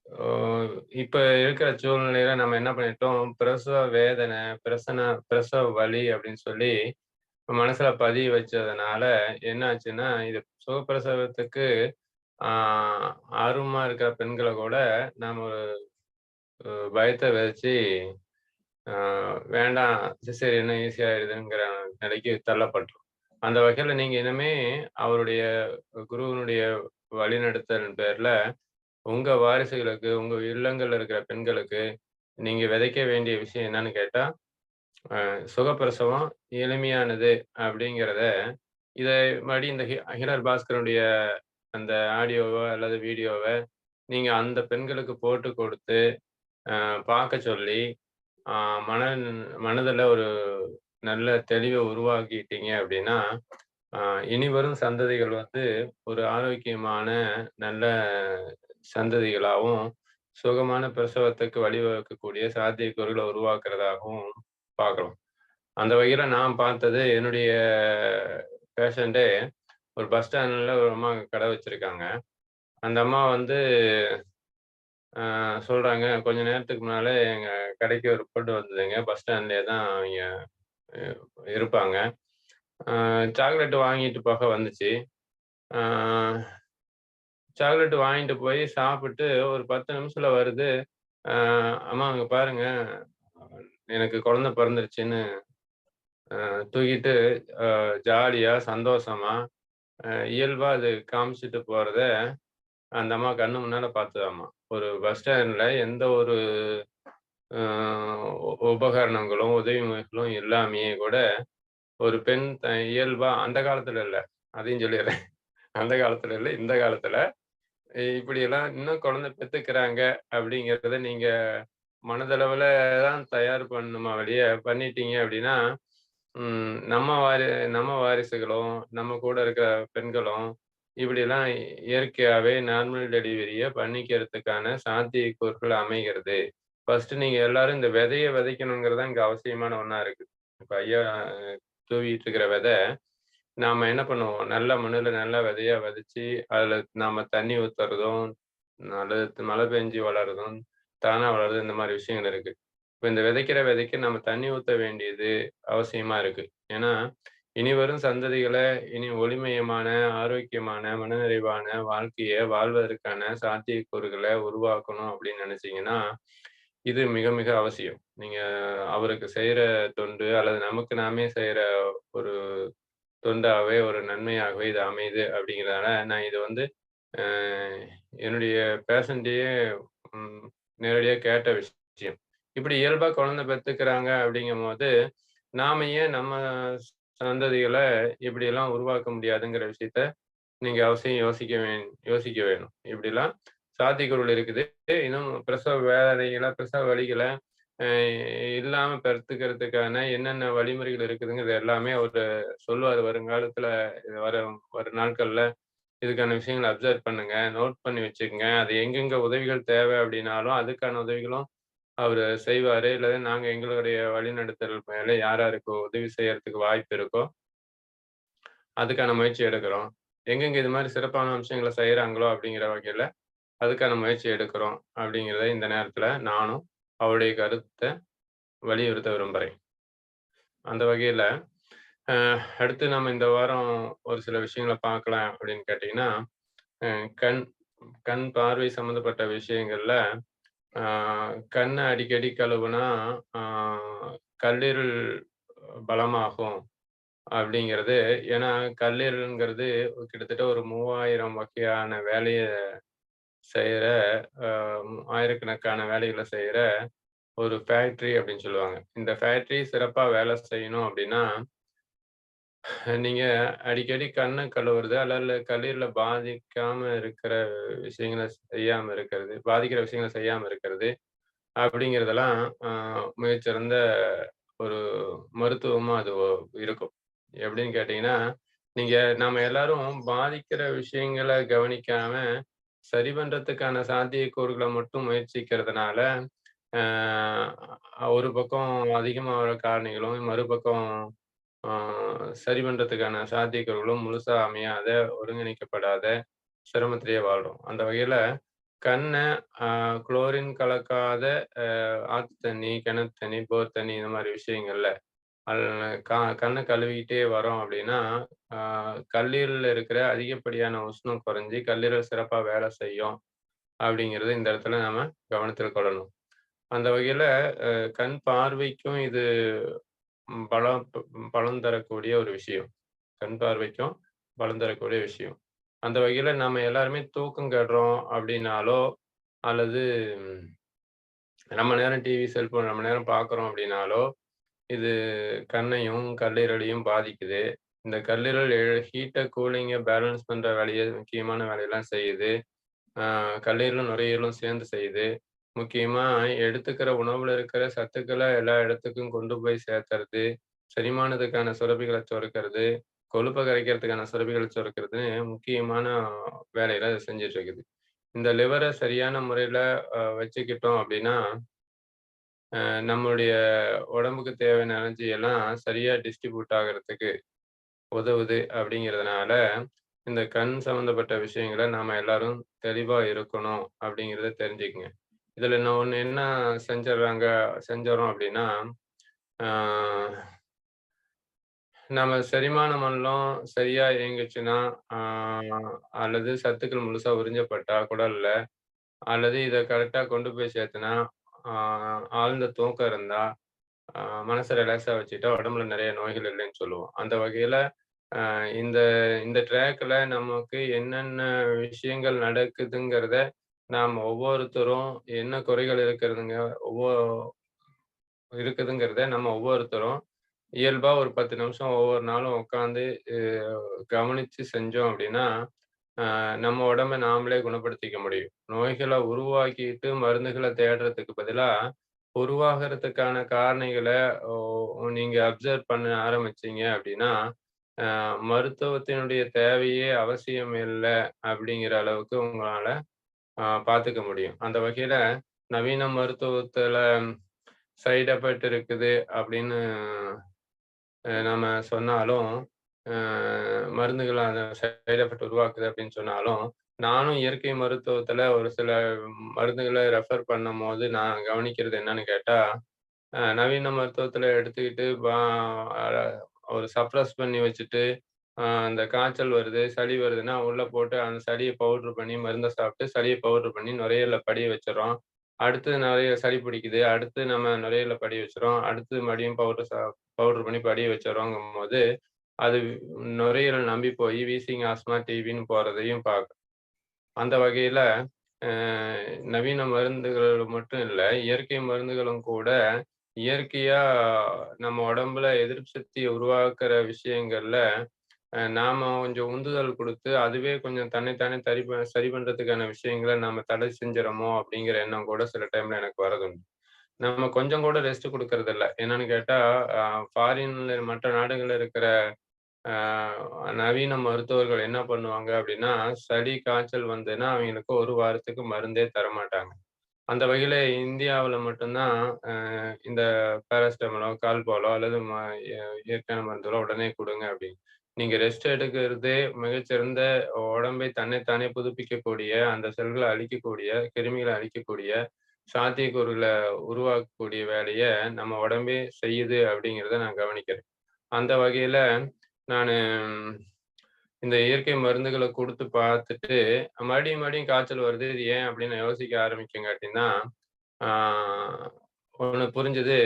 ஓ இப்ப இருக்கிற சூழ்நிலையில நம்ம என்ன பண்ணிட்டோம், பிரசவ வேதனை, பிரசவ வலி அப்படின்னு சொல்லி மனசுல பதிய வச்சதுனால என்ன ஆச்சுன்னா, இது சுகப்பிரசவத்துக்கு ஆ ஆர்வமா இருக்கிற பெண்கள கூட நாம ஒரு பயத்த விதைச்சு, ஆ வேண்டாம் சிசேரியன் ஈஸியா ஆயிடுதுங்கிற நிலைக்கு தள்ளப்பட்டோம். அந்த வகையில நீங்க இனிமே அவருடைய குருவினுடைய வழிநடத்தலின் பேர்ல உங்க வாரிசுகளுக்கு, உங்க இல்லங்கள்ல இருக்கிற பெண்களுக்கு நீங்க விதைக்க வேண்டிய விஷயம் என்னன்னு கேட்டா, சுகப்பிரசவம் எளிமையானது அப்படிங்கிறத, இத மறுபடியும் இந்த அகிலர் பாஸ்கருடைய அந்த ஆடியோவ அல்லது வீடியோவ நீங்க அந்த பெண்களுக்கு போட்டு கொடுத்து, பார்க்க சொல்லி, அ மன மனதுல ஒரு நல்ல தெளிவ உருவாக்கிட்டீங்க அப்படின்னா, அ இனிவரும் சந்ததிகள் வந்து ஒரு ஆரோக்கியமான நல்ல சந்ததிகளாவும், சுகமான பிரசவத்துக்கு வழிவகுக்கக்கூடிய சாத்தியக்கூறுகள உருவாக்குறதாகவும் பார்க்கலாம். அந்த வகையில நான் பார்த்தது என்னுடைய பேஷண்ட்டே ஒரு பஸ் ஸ்டாண்ட்ல ஒரு அம்மா கடை வச்சிருக்காங்க. அந்த அம்மா வந்து சொல்றாங்க, "கொஞ்ச நேரத்துக்கு முன்னால எங்க கடைக்கு ஒரு பொண்ணு வந்ததுங்க. பஸ் ஸ்டாண்ட்லயே தான் அவிங்க அ இருப்பாங்க. அ சாக்லேட் வாங்கிட்டு போக வந்துச்சு. ஆ சாக்லேட் வாங்கிட்டு போய் சாப்பிட்டு ஒரு 10 நிமிஷத்துல வருது. அ அம்மா அங்க பாருங்க, எனக்கு குழந்தை பிறந்துருச்சுன்னு தூக்கிட்டு ஜாலியா, சந்தோஷமா, இயல்பா அது காமிச்சுட்டு போறத அந்த அம்மா கண்ணு முன்னால பார்த்ததாம்மா. ஒரு பஸ் ஸ்டாண்ட்ல எந்த ஒரு அ உபகரணங்களும், உதவிகளும் இல்லாமயே கூட ஒரு பெண் இயல்பா அந்த காலத்துல இல்ல. அதையும் சொல்லிர்றேன். அந்த காலத்துல இல்ல, இந்த காலத்துல இப்படியெல்லாம் இன்னும் குழந்தை பெத்துக்கிறாங்க அப்படிங்கிறத நீங்க மனதளவுல தான் தயார் பண்ணணுமா ஒழிய, பண்ணிட்டீங்க அப்படின்னா, நம்ம வாரிசுகளும், நம்ம கூட இருக்கிற பெண்களும், இப்படியெல்லாம் இயற்கையாவே நார்மல் டெலிவரிய பண்ணிக்கிறதுக்கான சாத்தியக்கூறுகள் அமைகிறது. ஃபர்ஸ்ட் நீங்க எல்லாரும் இந்த விதைய விதைக்கணுங்கிறது தான் இங்க அவசியமான ஒண்ணா இருக்கு. இப்ப ஐயா தூவிட்டு இருக்கிற விதை, நாம என்ன பண்ணுவோம், நல்ல மண்ணுல நல்ல விதையா விதைச்சு, அதுல நாம தண்ணி ஊத்துறதும், அல்லது மழை பெஞ்சு வளர்றதும், தானா வளர்றது இந்த மாரி விஷயங்கள் இருக்கு. இப்ப இந்த விதைக்கிற விதைக்கு நம்ம தண்ணி ஊத்த வேண்டியது அவசியமா இருக்கு. ஏன்னா, இனி வரும் சந்ததிகள இனி ஒளிமயமான, ஆரோக்கியமான, மனநிறைவான வாழ்க்கைய வாழ்வதற்கான சாத்தியக்கூறுகள உருவாக்கணும் அப்படின்னு நினைச்சீங்கன்னா, இது மிக மிக அவசியம். நீங்க அவருக்கு செய்யற தொண்டு அல்லது நமக்கு நாமே செய்யற ஒரு தொண்டாவே, ஒரு நன்மையாகவே இது அமையுது அப்படிங்கிறதால, நான் இது வந்து அ என்னுடைய பேஷண்ட்டயே ம் நேரடியா கேட்ட விஷயம். இப்படி இயல்பா குழந்தை பெத்துக்கிறாங்க அப்படிங்கும்போது, நாம ஏன் நம்ம சந்ததிகள இப்படியெல்லாம் உருவாக்க முடியாதுங்கிற விஷயத்த நீங்க அவசியம் யோசிக்க வேணும். இப்படிலாம் சாத்தியக்கூறுகள் இருக்குது. இன்னும் பிரசவ வேதனைகள, பிரசவ வலிகள அ இல்லாம பெத்துக்கிறதுக்கான என்னென்ன வழிமுறைகள் இருக்குதுங்கிறது எல்லாமே அவரு சொல்லுவாரு வருங்காலத்துல வரும் நாட்கள்ல. இதுக்கான விஷயங்கள அப்சர்வ் பண்ணுங்க. நோட் பண்ணி வச்சுக்கங்க. அது எங்கெங்க உதவிகள் தேவை அப்படின்னாலும், அதுக்கான உதவிகளும் அவரு செய்வாரு. இல்ல நாங்க எங்களுடைய வழிநடத்தல் மேல யார் யாருக்கு உதவி செய்யறதுக்கு வாய்ப்பு இருக்கோ, அதுக்கான முயற்சி எடுக்கிறோம். எங்கெங்க இது மாரி சிறப்பான விஷயங்கள செய்றாங்களோ அப்படிங்கிற வகையில, அதுக்கான முயற்சி எடுக்கிறோம். அப்படிங்கிறத இந்த நேரத்துல நானும் அவருடைய கருத்த வலியுறுத்த விரும்புறேன். அந்த வகையில, அ அடுத்து நம்ம இந்த வாரம் ஒரு சில விஷயங்கள பார்க்கலாம் அப்படின்னு கேட்டீங்கன்னா, அ கண் கண் பார்வை சம்மந்தப்பட்ட விஷயங்கள்ல, ஆ கண்ண அடிக்கடி கழுவுனா, ஆ கல்லீரல் பலமாகும் அப்படிங்கிறது. ஏன்னா, கல்லீரல்ங்கிறது கிட்டத்தட்ட ஒரு 3000 வகையான வேலைய செய்யற, அ ஆயிரக்கணக்கான வேலைகள செய்யற ஒரு ஃபேக்டரி அப்படின்னு சொல்லுவாங்க. இந்த ஃபேக்டரி சிறப்பா வேலை செய்யணும் அப்படின்னா, நீங்க அடிக்கடி கண்ண கழுவுறது, அல்லது கல்லீரல பாதிக்காம இருக்கிற விஷயங்கள செய்யாம இருக்கிறது, பாதிக்கிற விஷயங்கள செய்யாம இருக்கிறது, அப்படிங்கிறதெல்லாம் மிகச்சிறந்த ஒரு மருத்துவமா அது இருக்கும். எப்படின்னு கேட்டீங்கன்னா, நாம எல்லாரும் பாதிக்கிற விஷயங்கள கவனிக்காம, சரி பண்றதுக்கான சாத்தியக்கூறுகள மட்டும் முயற்சிக்கிறதுனால, ஒரு பக்கம் அதிகமா வர காரணிகளும், மறுபக்கம் சரி பண்றதுக்கான சாத்தியக்கூறுகளும் முழுசா அமையாத, ஒருங்கிணைக்கப்படாத சிரமத்திலேயே வாழ்றோம். அந்த வகையில கண்ண குளோரின் கலக்காத ஆத்து தண்ணி, கிணத்து தண்ணி, போர் தண்ணி இந்த மாரி விஷயங்கள்ல அது கண்ண கழுவிக்கிட்டே வரோம் அப்படின்னா, ஆ கல்லீரல்ல இருக்கிற அதிகப்படியான உஷ்ணம் குறைஞ்சு, கல்லீரல் சிறப்பா வேலை செய்யும் அப்படிங்கிறத இந்த இடத்துல நாம கவனத்தில் கொள்ளணும். அந்த வகையில கண் பார்வைக்கும் இது பலம் பலன் தரக்கூடிய ஒரு விஷயம். கண் பார்வைக்கும் பலன் தரக்கூடிய விஷயம். அந்த வகையில நம்ம எல்லாருமே தூக்கம் கெடுறோம் அப்படின்னாலோ, அல்லது நம்ம நேரம் டிவி, செல்போன் ரொம்ப நேரம் பார்க்குறோம் அப்படின்னாலோ, இது கண்ணையும், கல்லீரலையும் பாதிக்குது. இந்த கல்லீரல் ஹீட்ட, கூலிங்க பேலன்ஸ் பண்ற வேலைய முக்கியமான வேலையெல்லாம் செய்யுது. ஆ கல்லீரலும், நுரையீரலும் சேர்ந்து செய்யுது. முக்கியமா எடுத்துக்கிற உணவுல இருக்கிற சத்துக்கள எல்லா இடத்துக்கும் கொண்டு போய் சேர்த்துறது, செரிமானத்துக்கான சுரப்பிகள சுரக்கிறது, கொழுப்ப கரைக்கிறதுக்கான சுரப்பிகள சுரக்கிறதுன்னு முக்கியமான வேலைகள அது செஞ்சுட்டு இருக்குது. இந்த லிவர சரியான முறையில வச்சுக்கிட்டோம் அப்படின்னா, நம்மளுடைய உடம்புக்கு தேவையான எனர்ஜி எல்லாம் சரியா டிஸ்ட்ரிபியூட் ஆகுறதுக்கு உதவுது அப்படிங்கிறதுனால, இந்த கண் சம்மந்தப்பட்ட விஷயங்கள நாம எல்லாரும் தெளிவா இருக்கணும் அப்படிங்கிறத தெரிஞ்சுக்கங்க. இதுல இன்னும் ஒண்ணு என்ன செஞ்சர்றோம் அப்படின்னா, ஆ நம்ம செரிமான மண்டலம் சரியா இயங்குச்சுன்னா, ஆ அல்லது சத்துக்கள் முழுசா உறிஞ்சப்பட்டா குடல்ல, அல்லது இத கரெக்ட்டா கொண்டு போய் சேர்த்துனா, ஆ ஆழ்ந்த தூக்கம் இருந்தா, ஆ மனச ரிலாக்ஸா வச்சுக்கிட்டா உடம்புல நெறைய நோய்கள் இல்லைன்னு சொல்லுவோம். அந்த வகையில இந்த இந்த ட்ராக்ல நமக்கு என்னென்ன விஷயங்கள் நடக்குதுங்கிறத நாம் ஒவ்வொருத்தரும் என்ன குறைகள் இருக்குதுங்கிறத நம்ம ஒவ்வொருத்தரும் இயல்பா ஒரு 10 நிமிஷம் ஒவ்வொரு நாளும் உட்காந்து கவனிச்சு செஞ்சோம் அப்படின்னா, நம்ம உடம்ப நாமளே குணப்படுத்திக்க முடியும். நோய்கள உருவாக்கிட்டு மருந்துகள தேடுறதுக்கு பதிலா, உருவாகுறதுக்கான காரணிகள ஓ நீங்க அப்சர்வ் பண்ண ஆரம்பிச்சீங்க அப்படின்னா, மருத்துவத்தினுடைய தேவையே அவசியம் இல்ல அப்படிங்கிற அளவுக்கு உங்களால பார்த்துக்க முடியும். அந்த வகையில நவீன மருத்துவத்துல சைட் எஃபெக்ட் இருக்குது அப்படின்னு நம்ம சொன்னாலும், அ மருந்துகள் அந்த சைட் எஃபெக்ட் உருவாக்குது அப்படின்னு சொன்னாலும், நானும் இயற்கை மருத்துவத்துல ஒரு சில மருந்துகள ரெஃபர் பண்ணும்போது நான் கவனிக்கிறது என்னன்னு கேட்டா, நவீன மருத்துவத்துல எடுத்துக்கிட்டு அ ஒரு சப்ரஸ் பண்ணி வச்சுட்டு, அந்த காய்ச்சல் வருது, சளி வருதுன்னா, உள்ள போட்டு அந்த சளிய பவுடர் பண்ணி மருந்த சாப்பிட்டு, சளிய பவுடர் பண்ணி நுரையீரல்ல படிய வச்சுர்றோம். அடுத்து நெறைய சளி பிடிக்குது. அடுத்து நம்ம நுரையீரல்ல படிய வச்சுர்றோம். அடுத்து மறுபடியும் பவுடர் பண்ணி படிய வச்சுர்றோங்கும்போது, அது நுரையீரல் நம்பி போய் வீசிங், ஆஸ்துமா, டிபின்னு போறதையும் பார்க்குறோம். அந்த வகையில அ நவீன மருந்துகள் மட்டும் இல்ல, இயற்கை மருந்துகளும் கூட இயற்கையா நம்ம உடம்புல எதிர்ப்பு சக்திய உருவாக்குற விஷயங்கள்ல, நாம கொஞ்சம் உந்துதல் குடுத்து, அதுவே கொஞ்சம் தன்னைத்தானே சரி பண்றதுக்கான விஷயங்கள நாம தடை செஞ்சுறோமோ! அப்படிங்கிற எண்ணம் கூட சில டைம்ல எனக்கு வரதுண்டு. நம்ம கொஞ்சம் கூட ரெஸ்ட் குடுக்கறதில்ல. என்னன்னு கேட்டா, அ ஃபாரின்ல மற்ற நாடுகள்ல இருக்கிற அ நவீன மருத்துவர்கள் என்ன பண்ணுவாங்க அப்படின்னா, சளி, காய்ச்சல் வந்ததுன்னா, அவைங்களுக்கு 1 வாரத்துக்கு மருந்தே தரமாட்டாங்க. அந்த வகையில இந்தியாவுல மட்டும் தான் இந்த பேராசிட்டமாலோ, கால்போலோ அல்லது இயற்கையான மருந்துகளோ உடனே குடுங்க அப்படின்னு. நீங்க ரெஸ்ட் எடுக்கிறதே மிகச்சிறந்த உடம்பை தன்னைத்தானே புதுப்பிக்கக்கூடிய, அந்த செல்கள அழிக்கக்கூடிய, கிருமிகள அழிக்கக்கூடிய, சாத்தியக்கூறுகள உருவாக்கக்கூடிய வேலைய நம்ம உடம்பே செய்யுது அப்படிங்கிறத நான் கவனிக்கிறேன். அந்த வகையில நானு இந்த இயற்கை மருந்துகள குடுத்து பார்த்துட்டு, மறுபடியும் மறுபடியும் காய்ச்சல் வருது. இது ஏன் அப்படின்னு நான் யோசிக்க ஆரம்பிக்கங்காட்டியும் தான், ஆ ஒண்ணு புரிஞ்சது.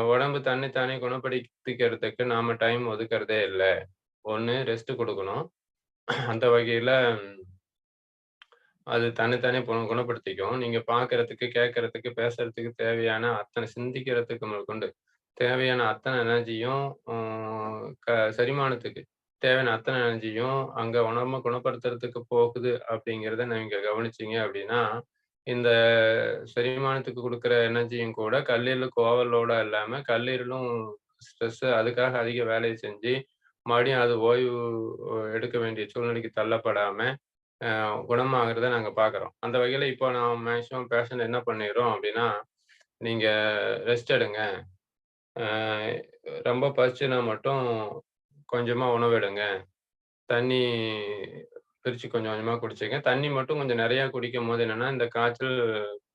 உடம்பு தன்னை தானே குணப்படுத்திக்கிறதுக்கு நாம டைம் ஒதுக்குறதே இல்ல. ஒண்ணு ரெஸ்ட் குடுக்கணும். அந்த வகையில அது தன்னை தானே குணப்படுத்திக்கும். நீங்க பார்க்கறதுக்கு, கேட்கறதுக்கு, பேசுறதுக்கு தேவையான அத்தனை சிந்திக்கிறதுக்கு முதற்கொண்டு தேவையான அத்தனை எனர்ஜியும் செரிமானத்துக்கு தேவையான அத்தனை எனர்ஜியும் அங்க உடம்ப குணப்படுத்துறதுக்கு போகுது அப்படிங்கிறத நீங்க கவனிச்சீங்க அப்படின்னா, இந்த செரிமானத்துக்கு குடுக்குற எனர்ஜியும் கூட கல்லீரலுக்கு ஓவர்லோடா இல்லாம, கல்லீரலும் ஸ்ட்ரெஸ் அதுக்காக அதிக வேலைய செஞ்சு, மறுபடியும் அது ஓய்வு எடுக்க வேண்டிய சூழ்நிலைக்கு தள்ளப்படாம, குணமாகுறத நாங்க பார்க்குறோம். அந்த வகையில இப்போ நான் மேக்ஸிமம் பேஷண்ட் என்ன பண்ணிர்றோம் அப்படின்னா, நீங்க ரெஸ்ட் எடுங்க. ரொம்ப பசிச்சுனா மட்டும் கொஞ்சமா உணவு எடுங்க. தண்ணி பிரிச்சு கொஞ்சம் கொஞ்சமா குடிச்சுங்க. தண்ணி மட்டும் கொஞ்சம் நெறையா குடிக்கும்போது என்னன்னா, இந்த காய்ச்சல்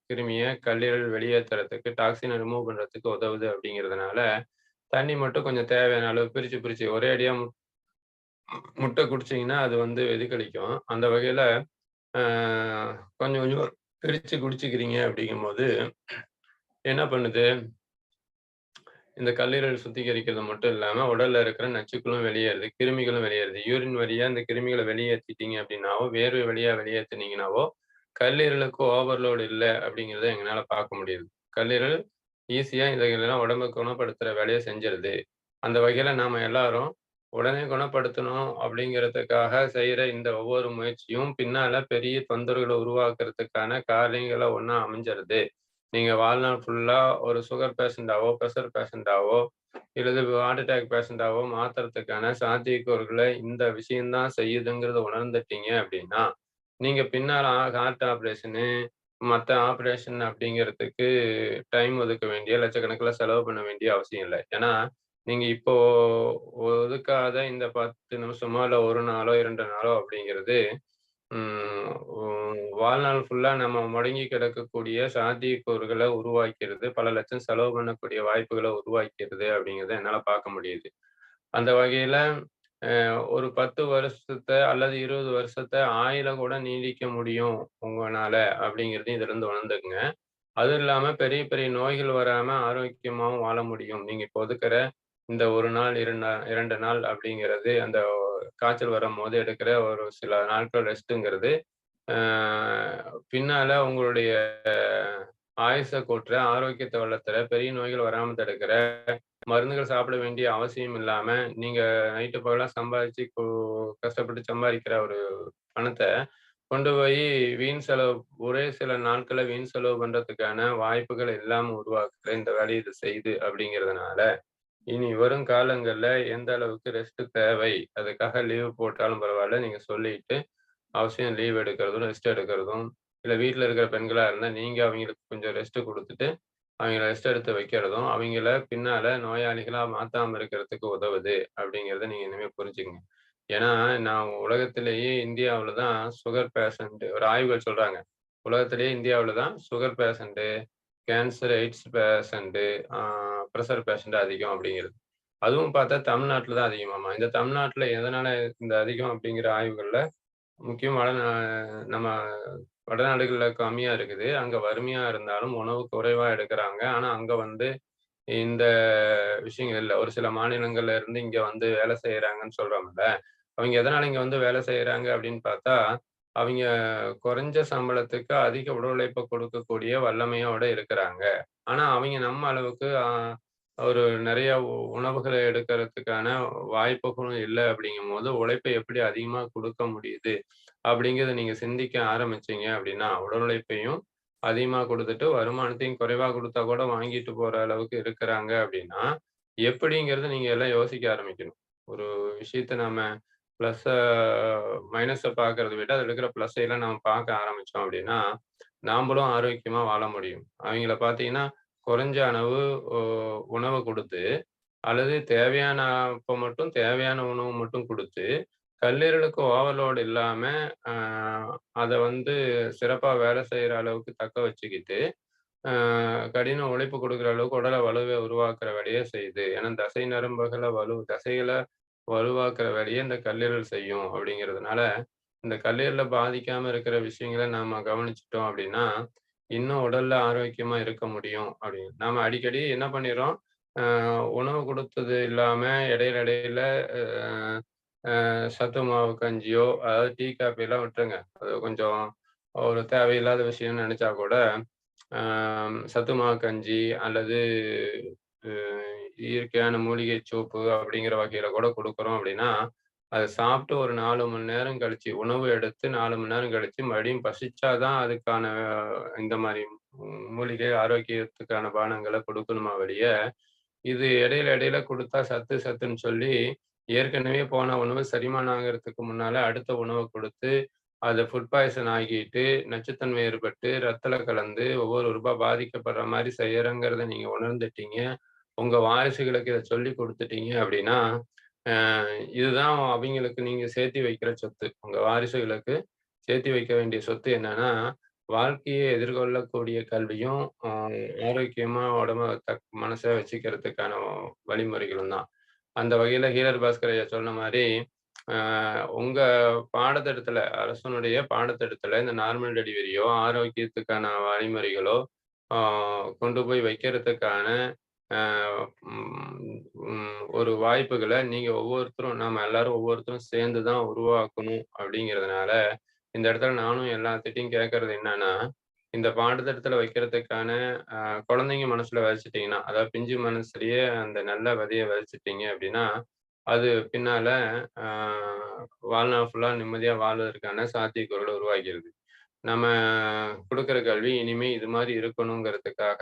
கிருமிய கல்லீரல் வெளியேத்துறதுக்கு, டாக்ஸின ரிமூவ் பண்றதுக்கு உதவுது அப்படிங்கிறதுனால, தண்ணி மட்டும் கொஞ்சம் தேவையான அளவு பிரிச்சு, பிரிச்சு ஒரே அடியா முட்டை குடிச்சீங்கன்னா, அது வந்து வெதிக்கலிக்கும். அந்த வகையில அ கொஞ்சம் கொஞ்சமா பிரிச்சு குடிச்சுக்கிறீங்க அப்படிங்கும்போது, என்ன பண்ணுது? இந்த கல்லீரல் சுத்திகரிக்கிறது மட்டும் இல்லாம, உடல்ல இருக்கிற நச்சுக்களும் வெளியேறுது, கிருமிகளும் வெளியேறுது. யூரின் வழியா இந்த கிருமிகள வெளியேத்திட்டீங்க அப்படின்னாவோ, வேர்வை வழியா வெளியேத்துனீங்கன்னாவோ, கல்லீரலுக்கு ஓவர்லோட் இல்ல அப்படிங்கிறத எங்கனால பார்க்க முடியுது. கல்லீரல் ஈஸியா இதெல்லாம் உடம்ப குணப்படுத்துற வேலைய செஞ்சுருது. அந்த வகையில நாம எல்லாரும் உடனே குணப்படுத்தணும் அப்படிங்கிறதுக்காக செய்யற இந்த ஒவ்வொரு முயற்சியும் பின்னால பெரிய தொந்தரவுகள உருவாக்குறதுக்கான காரியங்களா ஒண்ணா அமைஞ்சிருது. நீங்க வாழ்நாள் ஃபுல்லா ஒரு சுகர் பேஷண்டாவோ, பிரஷர் பேஷண்டாவோ, இல்லது ஹார்ட் அட்டாக் பேஷண்டாவோ மாத்துறதுக்கான சாத்தியக்கூறுகள இந்த விஷயம் தான் செய்யுதுங்கிறத உணர்ந்துட்டீங்க அப்படின்னா, நீங்க பின்னால ஹார்ட் ஆப்பரேஷனு, மத்த ஆப்பரேஷன் அப்படிங்கிறதுக்கு டைம் ஒதுக்க வேண்டிய, லட்சக்கணக்கில செலவு பண்ண வேண்டிய அவசியம் இல்ல. ஏன்னா, நீங்க இப்போ ஒதுக்காத இந்த 10 நிமிஷமோ, இல்ல 1 நாளோ, 2 நாளோ அப்படிங்கிறது, ம் வாழ்நாள் ஃபுல்லா நம்ம முடங்கி கிடக்கக்கூடிய சாத்தியக்கூறுகள உருவாக்கிறது. பல லட்சம் செலவு பண்ணக்கூடிய வாய்ப்புகள உருவாக்கிறது அப்படிங்கிறத என்னால பார்க்க முடியுது. அந்த வகையில ஒரு 10 வருஷத்த அல்லது 20 வருஷத்த ஆயுள கூட நீடிக்க முடியும் உங்கனால அப்படிங்கிறதையும் இதிலிருந்து உணர்ந்துக்கங்க. அதுவும் இல்லாம பெரிய பெரிய நோய்கள் வராம ஆரோக்கியமாவும் வாழ முடியும். நீங்க இப்ப ஒதுக்குற இந்த 1 நாள், 2 நாள் அப்படிங்கிறது அந்த காய்ச்சல் வரும்போது எடுக்கிற ஒரு சில நாட்கள் ரெஸ்ட்டுங்கிறது, அ பின்னால உங்களுடைய ஆயுச கூட்டுற, ஆரோக்கியத்த வளர்த்துற, பெரிய நோய்கள் வராம தடுக்கிற, மருந்துகள் சாப்பிட வேண்டிய அவசியம் இல்லாம, நீங்க நைட்டு பகலா சம்பாதிச்சு கஷ்டப்பட்டு சம்பாதிக்கிற ஒரு பணத்த கொண்டு போயி வீண் செலவு ஒரே சில நாட்கள வீண் செலவு பண்றதுக்கான வாய்ப்புகள் இல்லாம உருவாக்குற இந்த வேலைய இது செய்யுது அப்படிங்கிறதுனால, இனி வரும் காலங்கள்ல எந்த அளவுக்கு ரெஸ்ட் தேவை, அதுக்காக லீவ் போட்டாலும் பரவால்ல, நீங்க சொல்லிட்டு அவசியம் லீவ் எடுக்கிறதும், ரெஸ்ட் எடுக்கிறதும், இல்ல வீட்ல இருக்கிற பெண்களா இருந்தா நீங்க அவங்களுக்கு கொஞ்சம் ரெஸ்ட் குடுத்துட்டு, அவங்கள ரெஸ்ட் எடுத்து வைக்கிறதும், அவங்கள பின்னால நோயாளிகளா மாத்தாம இருக்கிறதுக்கு உதவுது அப்படிங்கிறத நீங்க இனிமே புரிஞ்சுக்கங்க. ஏன்னா, நான் உலகத்திலேயே இந்தியாவுல தான் சுகர் பேஷண்ட் ஒரு ஆய்வுகள் சொல்றாங்க. உலகத்திலேயே இந்தியாவுல தான் sugar patient, cancer, AIDS patient, ஆ பிரஷர் பேஷண்ட் அதிகம் அப்படிங்கிறது. அதுவும் பார்த்தா தமிழ்நாட்டுல தான் அதிகமாமா. இந்த தமிழ்நாட்டுல எதனால இந்த அதிகம் அப்படிங்கிற ஆய்வுகள்ல முக்கியமா நம்ம வடநாடுகள்ல கம்மியா இருக்குது. அங்க வறுமையா இருந்தாலும் உணவு குறைவா எடுக்குறாங்க. ஆனா, அங்க வந்து இந்த விஷயங்கள் இல்ல. ஒரு சில மாநிலங்கள்ல இருந்து இங்க வந்து வேலை செய்றாங்கன்னு சொல்றோம்ல. அவைங்க எதனால இங்க வந்து வேலை செய்றாங்க அப்படின்னு பார்த்தா, அவைங்க குறைஞ்ச சம்பளத்துக்கு அதிக உடல் உழைப்ப கொடுக்கக்கூடிய வல்லமையோட இருக்கிறாங்க. ஆனா, அவைங்க நம்ம அளவுக்கு ஒரு நிறைய உணவுகள எடுக்கிறதுக்கான வாய்ப்புகளும் இல்ல அப்படிங்கும்போது, உழைப்ப எப்படி அதிகமா குடுக்க முடியுது? அப்படிங்கிறத நீங்க சிந்திக்க ஆரம்பிச்சீங்க அப்படின்னா, உடல் உழைப்பையும் அதிகமா குடுத்துட்டு, வருமானத்தையும் குறைவா குடுத்தா கூட வாங்கிட்டு போற அளவுக்கு இருக்கிறாங்க அப்படின்னா, எப்படிங்கிறத நீங்க எல்லாம் யோசிக்க ஆரம்பிக்கணும். ஒரு விஷயத்த நாம பிளஸ்ஸ மைனஸ பார்க்கிறத விட, அதில இருக்கிற பிளஸ்ஸ எல்லாம் நம்ம பார்க்க ஆரம்பிச்சோம் அப்படின்னா, நாமளும் ஆரோக்கியமா வாழ முடியும். அவைங்கள பார்த்தீங்கன்னா, குறைஞ்ச அளவு ஒ உணவு குடுத்து, அல்லது தேவையான அப்ப மட்டும் தேவையான உணவு மட்டும் குடுத்து, கல்லீரலுக்கு ஓவர்லோட் இல்லாம, அ அத வந்து சிறப்பா வேலை செய்ற அளவுக்கு தக்க வச்சுக்கிட்டு, அ கடின உழைப்பு குடுக்குற அளவுக்கு உடல வலுவை உருவாக்குற வேலைய செய்யுது. ஏன்னா தசை நரம்புகள தசைகள வலுவாக்குற வேலைய இந்த கல்லீரல் செய்யும் அப்படிங்கிறதுனால, இந்த கல்லீரல பாதிக்காம இருக்கிற விஷயங்கள நாம கவனிச்சுட்டோம் அப்படின்னா, இன்னும் உடல்ல ஆரோக்கியமா இருக்க முடியும் அப்படின்னு. நாம அடிக்கடி என்ன பண்ணிர்றோம், அ உணவு குடுத்தது இல்லாம இடையில இடையில சத்து மாவு கஞ்சியோ, அதாவது டீ, காஃபிலாம் விட்டுருங்க. அது கொஞ்சம் ஒரு தேவையில்லாத விஷயம்னு நெனச்சா கூட, அ சத்து மாவு கஞ்சி அல்லது அ இயற்கையான மூலிகை சூப்பு அப்படிங்கிற வகையில கூட குடுக்குறோம் அப்படின்னா, அத சாப்பிட்டு ஒரு 4 மணி நேரம் கழிச்சு, உணவு எடுத்து 4 மணி நேரம் கழிச்சு மறுபடியும் பசிச்சா தான் அதுக்கான இந்த மாரி மூலிகை ஆரோக்கியத்துக்கான பானங்கள குடுக்கணுமா ஒழிய, இது இடையில இடையில குடுத்தா சத்து சத்துன்னு சொல்லி, ஏற்கனவே போன உணவு செரிமானம் ஆகுறதுக்கு முன்னால அடுத்த உணவ குடுத்து, அது ஃபுட் பாய்சன் ஆகிட்டு நச்சுத்தன்மை ஏற்பட்டு ரத்தத்துல கலந்து ஒவ்வொரு ரூபாய் பாதிக்கப்படுற மாதிரி செய்யறங்கிறத நீங்க உணர்ந்துட்டீங்க. உங்க வாரிசுகளுக்கு இதை சொல்லி கொடுத்துட்டீங்க அப்படின்னா, இதுதான் அவங்களுக்கு நீங்க சேர்த்து வைக்கிற சொத்து. உங்க வாரிசுகளுக்கு சேர்த்து வைக்க வேண்டிய சொத்து என்னன்னா, வாழ்க்கையை எதிர்கொள்ளக்கூடிய கல்வியும், ஆரோக்கியமா உடம்ப மனசை வச்சுக்கிறதுக்கான வழிமுறைகளும் தான். அந்த வகையில ஹீரர் பாஸ்கர் ஐயா சொன்ன மாதிரி, உங்க பாடத்திட்டத்துல அரசனுடைய பாடத்திட்டத்துல இந்த நார்மல் டெலிவரியோ, ஆரோக்கியத்துக்கான வழிமுறைகளோ கொண்டு போய் வைக்கிறதுக்கான ஒரு வாய்ப்புகளை நீங்க ஒவ்வொருத்தரும், நாம எல்லாரும் ஒவ்வொருத்தரும் சேர்ந்து தான் உருவாக்கணும். அப்படிங்கிறதுனால இந்த இடத்துல நானும் எல்லாத்திட்டையும் கேட்கறது என்னன்னா, இந்த பாடத்திட்டத்துல வைக்கிறதுக்கான குழந்தைங்க மனசுல விதைச்சிட்டீங்கன்னா, அதாவது பிஞ்சு மனசுலயே அந்த நல்ல விதைய விதைச்சிட்டீங்க அப்படின்னா, அது பின்னால வாழ்நாள் ஃபுல்லா நிம்மதியா வாழ்வதற்கான சாத்தியக்கூறுகளை உருவாக்கிடுது. நம்ம கொடுக்குற கல்வி இனிமே இது மாதிரி இருக்கணுங்கிறதுக்காக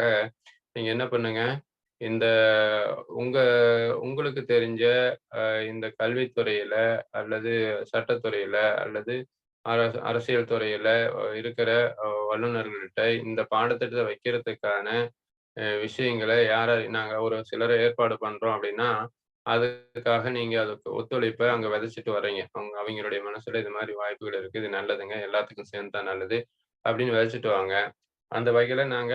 நீங்க என்ன பண்ணுங்க, இந்த உங்களுக்கு தெரிஞ்ச இந்த கல்வித்துறையில அல்லது சட்டத்துறையில அல்லது அரசியல் துறையில இருக்கிற வல்லுநர்கள்கிட்ட இந்த பாடத்திட்டத்தை வைக்கிறதுக்கான விஷயங்களை நாங்க ஒரு சிலரை ஏற்பாடு பண்றோம் அப்படின்னா, அதுக்காக நீங்க அதுக்கு ஒத்துழைப்பை அங்க விதைச்சிட்டு வர்றீங்க. அவங்களுடைய மனசுல இது மாதிரி வாய்ப்புகள் இருக்கு, இது நல்லதுங்க, எல்லாத்துக்கும் சேர்ந்து தான் நல்லது அப்படின்னு விதைச்சிட்டு வாங்க. அந்த வகையில நாங்க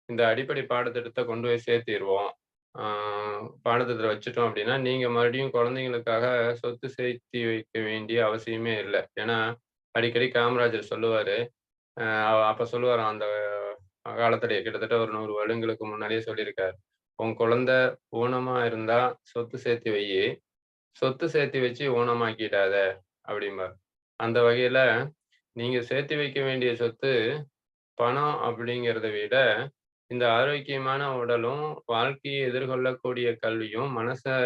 இந்த அடிப்படை பாடத்திட்டத்தை கொண்டு போய் சேர்த்திடுவோம். பாடத்திட்டத்தை வச்சுட்டோம் அப்படின்னா, நீங்க மறுபடியும் குழந்தைங்களுக்காக சொத்து சேர்த்து வைக்க வேண்டிய அவசியமே இல்லை. ஏன்னா அடிக்கடி காமராஜர் சொல்லுவாரு, அப்ப சொல்லுவாராம், அந்த காலத்திலேயே கிட்டத்தட்ட ஒரு 100 வருடங்களுக்கு முன்னாடியே சொல்லியிருக்காரு, உன் குழந்தை ஊனமா இருந்தா சொத்து சேர்த்து வை, சொத்து சேர்த்து வச்சு ஊனமாக்கிடாத அப்படிம்பார். அந்த வகையில நீங்க சேர்த்து வைக்க வேண்டிய சொத்து பணம் அப்படிங்கிறத விட, இந்த ஆரோக்கியமான உடலும், வாழ்க்கையை எதிர்கொள்ளக்கூடிய கல்வியும், மனசை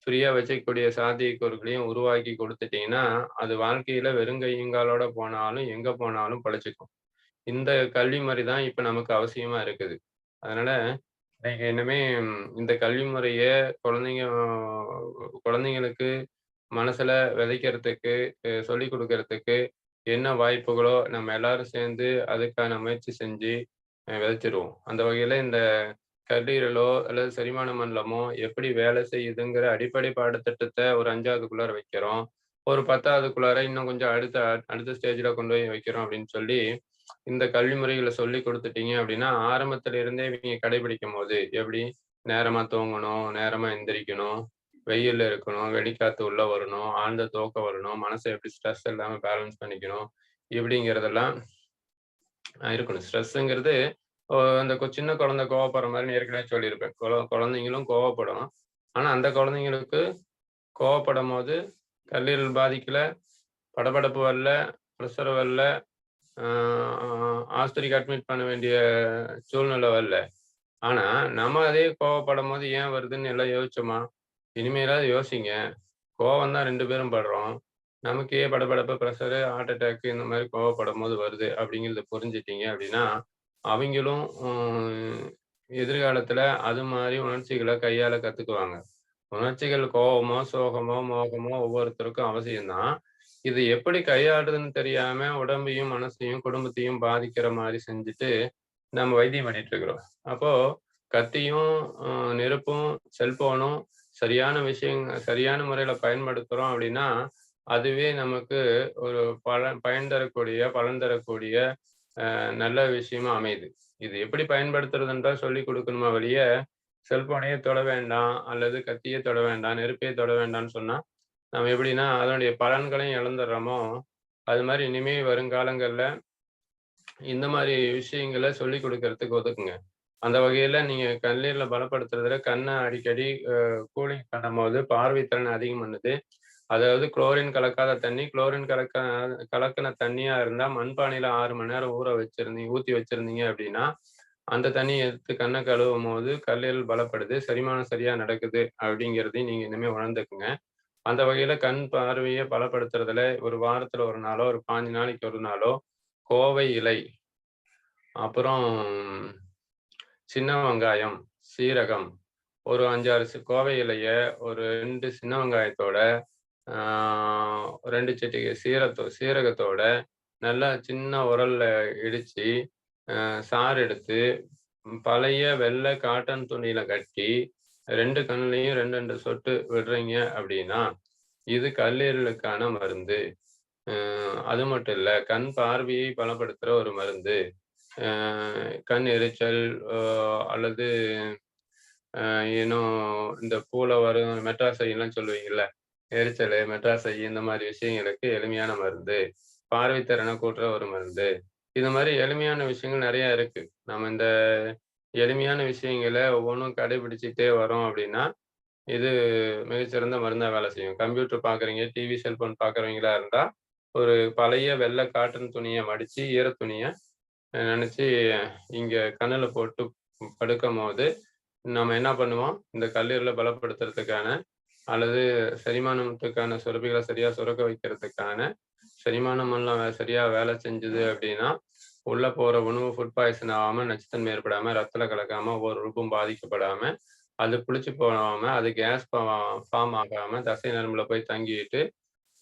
ஃப்ரீயா வச்சுக்கக்கூடிய சாத்தியக்கூறுகளையும் உருவாக்கி கொடுத்துட்டீங்கன்னா, அது வாழ்க்கையில வெறுங்கையுங்காலோட போனாலும் எங்க போனாலும் பிழைச்சுக்கும். இந்த கல்வி முறை தான் இப்ப நமக்கு அவசியமா இருக்குது. அதனால நீங்க இனிமே இந்த கல்வி முறைய குழந்தைங்களுக்கு மனசுல விதைக்கிறதுக்கு, சொல்லிக் கொடுக்கறதுக்கு என்ன வாய்ப்புகளோ நம்ம எல்லாரும் சேர்ந்து அதுக்கான முயற்சி செஞ்சு விதைச்சிருவோம். அந்த வகையில இந்த கல்லீரலோ அல்லது செரிமான மண்டலமோ எப்படி வேலை செய்யுதுங்கிற அடிப்படை பாடத்திட்டத்தை ஒரு 5வதுக்குள்ளார வைக்கிறோம். ஒரு 10வதுக்குள்ளார இன்னும் கொஞ்சம் அடுத்த ஸ்டேஜ்ல கொண்டு போய் வைக்கிறோம் அப்படின்னு சொல்லி இந்த கல்வி முறைகளை சொல்லி கொடுத்துட்டீங்க அப்படின்னா, ஆரம்பத்துல இருந்தே இவங்க கடைபிடிக்கும் போது எப்படி நேரமா தூங்கணும், நேரமா எந்திரிக்கணும், வெயில்ல இருக்கணும், வெளிக்காத்து உள்ள வரணும், ஆழ்ந்த தூக்கம் வரணும், மனசை எப்படி ஸ்ட்ரெஸ் இல்லாம பேலன்ஸ் பண்ணிக்கணும், இப்படிங்கிறதெல்லாம் இருக்கணும். ஸ்ட்ரெஸ்ஸுங்கிறது அந்த சின்ன குழந்தை கோவப்படுற மாதிரி ஏற்கனவே சொல்லியிருப்பேன். குழந்தைங்களும் கோவப்படும். ஆனா அந்த குழந்தைங்களுக்கு கோவப்படும் போது கல்லீரல் பாதிக்கல, படபடப்பு வரல, ப்ரெஷர் வரல, ஆஸ்பத்திரிக்கு அட்மிட் பண்ண வேண்டிய சூழ்நிலை வரல. ஆனா நம்ம அதே கோவப்படும் போது ஏன் வருதுன்னு எல்லாம் யோசிச்சோமா? இனிமேலாவது யோசிங்க. கோவம் தான் 2 பேரும் படுறோம். நமக்கே படபடப்பு, ப்ரெஷரு, ஹார்ட் அட்டாக் இந்த மாதிரி கோவப்படும் போது வருது அப்படிங்கிறத புரிஞ்சுட்டீங்க அப்படின்னா, அவங்களும் எதிர்காலத்துல அது மாதிரி உணர்ச்சிகளை கையாள கத்துக்குவாங்க. உணர்ச்சிகள் கோபமோ, சோகமோ, மோகமோ ஒவ்வொருத்தருக்கும் அவசியம்தான். இது எப்படி கையாளுறதுன்னு தெரியாம உடம்பையும், மனசையும், குடும்பத்தையும் பாதிக்கிற மாதிரி செஞ்சுட்டு நம்ம வைத்தியம் பண்ணிட்டு இருக்கிறோம். அப்போ கத்தியும், நெருப்பும், செல்போனும் சரியான முறையில பயன்படுத்துறோம் அப்படின்னா, அதுவே நமக்கு ஒரு பலன் தரக்கூடிய நல்ல விஷயமா அமையுது. இது எப்படி பயன்படுத்துறதுன்றா சொல்லி கொடுக்கணுமா வழிய, செல்போனையே தொட வேண்டாம் அல்லது கத்தியே தொட வேண்டாம், நெருப்பே தொட வேண்டாம்னு சொன்னா, நம்ம எப்படின்னா அதனுடைய பலன்களையும் இழந்துடுறோமோ, அது மாதிரி இனிமே வருங்காலங்கள்ல இந்த மாதிரி விஷயங்களை சொல்லி கொடுக்கறதுக்கு ஒதுக்குங்க. அந்த வகையில நீங்க கல்லீரல பலப்படுத்துறதுல கண்ணை அடிக்கடி கூலிங் பண்ணும்போது பார்வை திறன் அதிகம் பண்ணுது. அதாவது குளோரின் கலக்காத தண்ணி, குளோரின் கலக்கின தண்ணியா இருந்தா மண்பானையில 6 மணி நேரம் ஊத்தி வச்சிருந்தீங்க அப்படின்னா, அந்த தண்ணியை எடுத்து கண்ணை கழுவும் போது கல்லீரல் பலப்படுது, செரிமானம் சரியா நடக்குது அப்படிங்கிறதையும் நீங்க இனிமே உணர்ந்துக்குங்க. அந்த வகையில கண் பார்வையை பலப்படுத்துறதுல ஒரு வாரத்துல ஒரு நாளோ, ஒரு 5 நாளைக்கு ஒரு நாளோ கோவை இலை, அப்புறம் சின்ன வெங்காயம், சீரகம், ஒரு 5, 6 கோவை இலைய ஒரு 2 சின்ன வெங்காயத்தோட 2 சிட்டிகை சீரகத்தோட நல்லா சின்ன உரல்ல இடிச்சு சாறு எடுத்து பழைய வெள்ளை காட்டன் துணியில கட்டி 2 கண்ணுலையும் 2 சொட்டு விடுறீங்க அப்படின்னா இது கல்லீரலுக்கான மருந்து. அது மட்டும் இல்ல, கண் பார்வையை பலப்படுத்துற ஒரு மருந்து. கண் எரிச்சல் அல்லது இன்னும் இந்த பூல வரும் மெட்ராசை எல்லாம் சொல்லுவீங்கல்ல, எரிச்சல், மெட்ராசை இந்த மாதிரி விஷயங்களுக்கு எளிமையான மருந்து. பார்வைத்திறனை கூட்டுற ஒரு மருந்து. இது மாதிரி எளிமையான விஷயங்கள் நிறைய இருக்கு. நம்ம இந்த எளிமையான விஷயங்களை ஒவ்வொன்றும் கடைபிடிச்சிட்டே வரோம் அப்படின்னா இது மிகச்சிறந்த மருந்தா வேலை செய்யும். கம்ப்யூட்டர் பார்க்குறீங்க, டிவி, செல்போன் பார்க்குறவங்களா இருந்தா ஒரு பழைய வெள்ளை காட்டன் துணியை மடிச்சு ஈர துணியை நினைச்சு இங்க கண்ணுல போட்டு படுக்கும் போது நம்ம என்ன பண்ணுவோம், இந்த கல்லீரலை பலப்படுத்துறதுக்கான அல்லது செரிமானத்துக்கான சுரப்பிகளை சரியா சுரக்க வைக்கிறதுக்கான செரிமானம் எல்லாம் சரியா வேலை செஞ்சுது அப்படின்னா உள்ள போற உணவு ஃபுட் பாய்சன் ஆகாம, நச்சுத்தன்மை ஏற்படாம, ரத்தத்துல கலக்காம, ஒவ்வொரு உறுப்பும் பாதிக்கப்படாம, அது புளிச்சு போகாம, அது கேஸ் ஃபார்ம் ஆகாம, தசை நரம்புல போய் தங்கிட்டு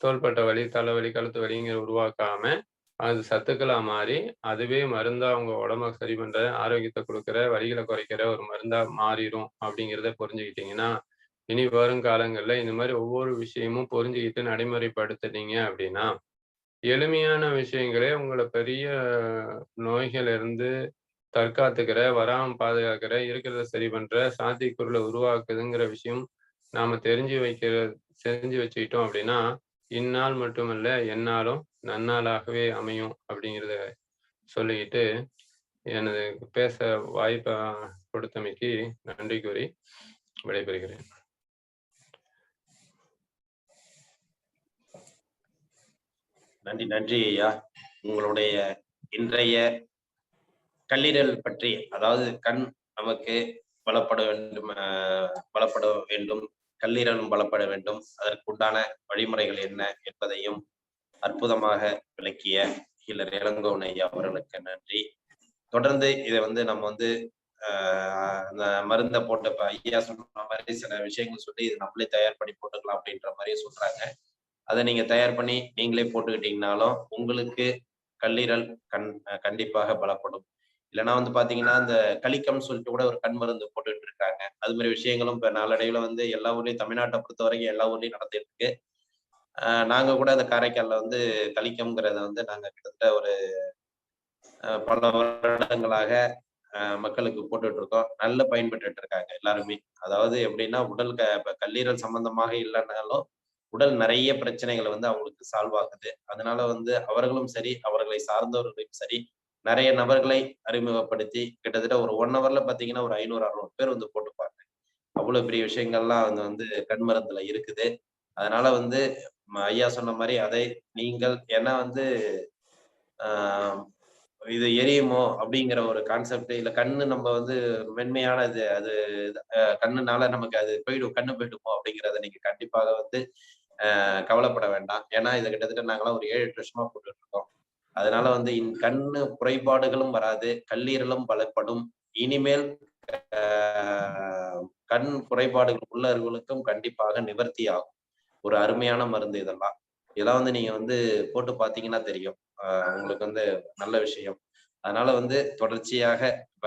தோள்பட்டை வலி, தலைவலி, கழுத்து வலிங்கிற உருவாக்காம அது சத்துக்களா மாறி அதுவே மருந்தா உங்க உடம்ப சரி பண்ற, ஆரோக்கியத்தை கொடுக்குற, வலிகளை குறைக்கிற ஒரு மருந்தா மாறிடும் அப்படிங்கிறத புரிஞ்சுக்கிட்டீங்கன்னா இனி வரும் காலங்கள்ல இந்த மாதிரி ஒவ்வொரு விஷயமும் புரிஞ்சுக்கிட்டு நடைமுறைப்படுத்துனீங்க அப்படின்னா எளிமையான விஷயங்களே உங்களை பெரிய நோய்கள் இருந்து தற்காத்துக்கிற, வராம பாதுகாக்கிற, இருக்கிறத சரி பண்ற சாத்தியக்கூறுகளை உருவாக்குதுங்கிற விஷயம் நாம தெரிஞ்சு வச்சுக்கிட்டோம் அப்படின்னா இந்நாள் மட்டுமல்ல எந்நாளும் நன்னாளாகவே அமையும் அப்படிங்கிறத சொல்லிக்கிட்டு எனது பேச வாய்ப்பை கொடுத்தமைக்கு நன்றி கூறி விடைபெறுகிறேன். நன்றி ஐயா. உங்களுடைய இன்றைய கல்லீரல் பற்றி, அதாவது கண் நமக்கு பலப்பட வேண்டும், கல்லீரலும் பலப்பட வேண்டும், அதற்குண்டான வழிமுறைகள் என்ன என்பதையும் அற்புதமாக விளக்கிய ஹீலர் இளங்கோவன் ஐயா அவர்களுக்கு நன்றி. தொடர்ந்து இதை நம்ம அந்த மருந்தை போட்ட ஐயா சொன்ன மாதிரி சில விஷயங்கள் சொல்லி இது நம்மளே தயார் பண்ணி போட்டுக்கலாம் அப்படின்ற மாதிரி சொல்றாங்க. அதை நீங்க தயார் பண்ணி நீங்களே போட்டுக்கிட்டீங்கனாலும் உங்களுக்கு கல்லீரல் கண்டிப்பாக பலப்படும். இல்லைன்னா பாத்தீங்கன்னா இந்த கலிக்கம்னு சொல்லிட்டு கூட ஒரு கண் மருந்து போட்டுட்டு இருக்காங்க. அது மாதிரி விஷயங்களும் இப்ப நாளடைவுல எல்லா ஊர்லயும், தமிழ்நாட்டை பொறுத்த வரைக்கும் எல்லா ஊர்லயும் நடந்துட்டு இருக்கு. நாங்க கூட அந்த காரைக்கால்ல கலிக்கம்ங்கிறத நாங்க கிட்டத்தட்ட ஒரு பல வருடங்களாக மக்களுக்கு போட்டுட்டு இருக்கோம். நல்ல பயன்பட்டு இருக்காங்க எல்லாருமே. அதாவது எப்படின்னா உடல் கல்லீரல் சம்பந்தமாக இல்லைன்னாலும் உடல் நிறைய பிரச்சனைகள் அவங்களுக்கு சால்வ் ஆகுது. அதனால அவர்களும் சரி, அவர்களை சார்ந்தவர்களையும் சரி, நிறைய நபர்களை அறிமுகப்படுத்தி கிட்டத்தட்ட ஒரு 1 ஹவர்ல பாத்தீங்கன்னா ஒரு 500-600 பேர் போட்டுப்பாங்க. அவ்வளவு பெரிய விஷயங்கள்லாம் கண் மருந்துல இருக்குது. அதனால ஐயா சொன்ன மாதிரி அதை நீங்கள் ஏன்னா இது எரியுமோ அப்படிங்கிற ஒரு கான்செப்ட், இல்ல கண்ணு நம்ம மென்மையானது, அது கண்ணுனால நமக்கு அது கண்ணு போயிடுமோ அப்படிங்கிறத நீங்க கண்டிப்பாக கவலைப்பட வேண்டாம். ஏன்னா இதை கிட்டத்தட்ட நாங்களாம் ஒரு 7-8 வருஷமா போட்டுட்டு இருக்கோம். அதனால கண்ணு குறைபாடுகளும் வராது, கல்லீரலும் பலப்படும். இனிமேல் கண் குறைபாடுகள் உள்ளவர்களுக்கும் கண்டிப்பாக நிவர்த்தி ஆகும். ஒரு அருமையான மருந்து இதெல்லாம் நீங்க போட்டு பாத்தீங்கன்னா தெரியும். உங்களுக்கு நல்ல விஷயம். அதனால தொடர்ச்சியாக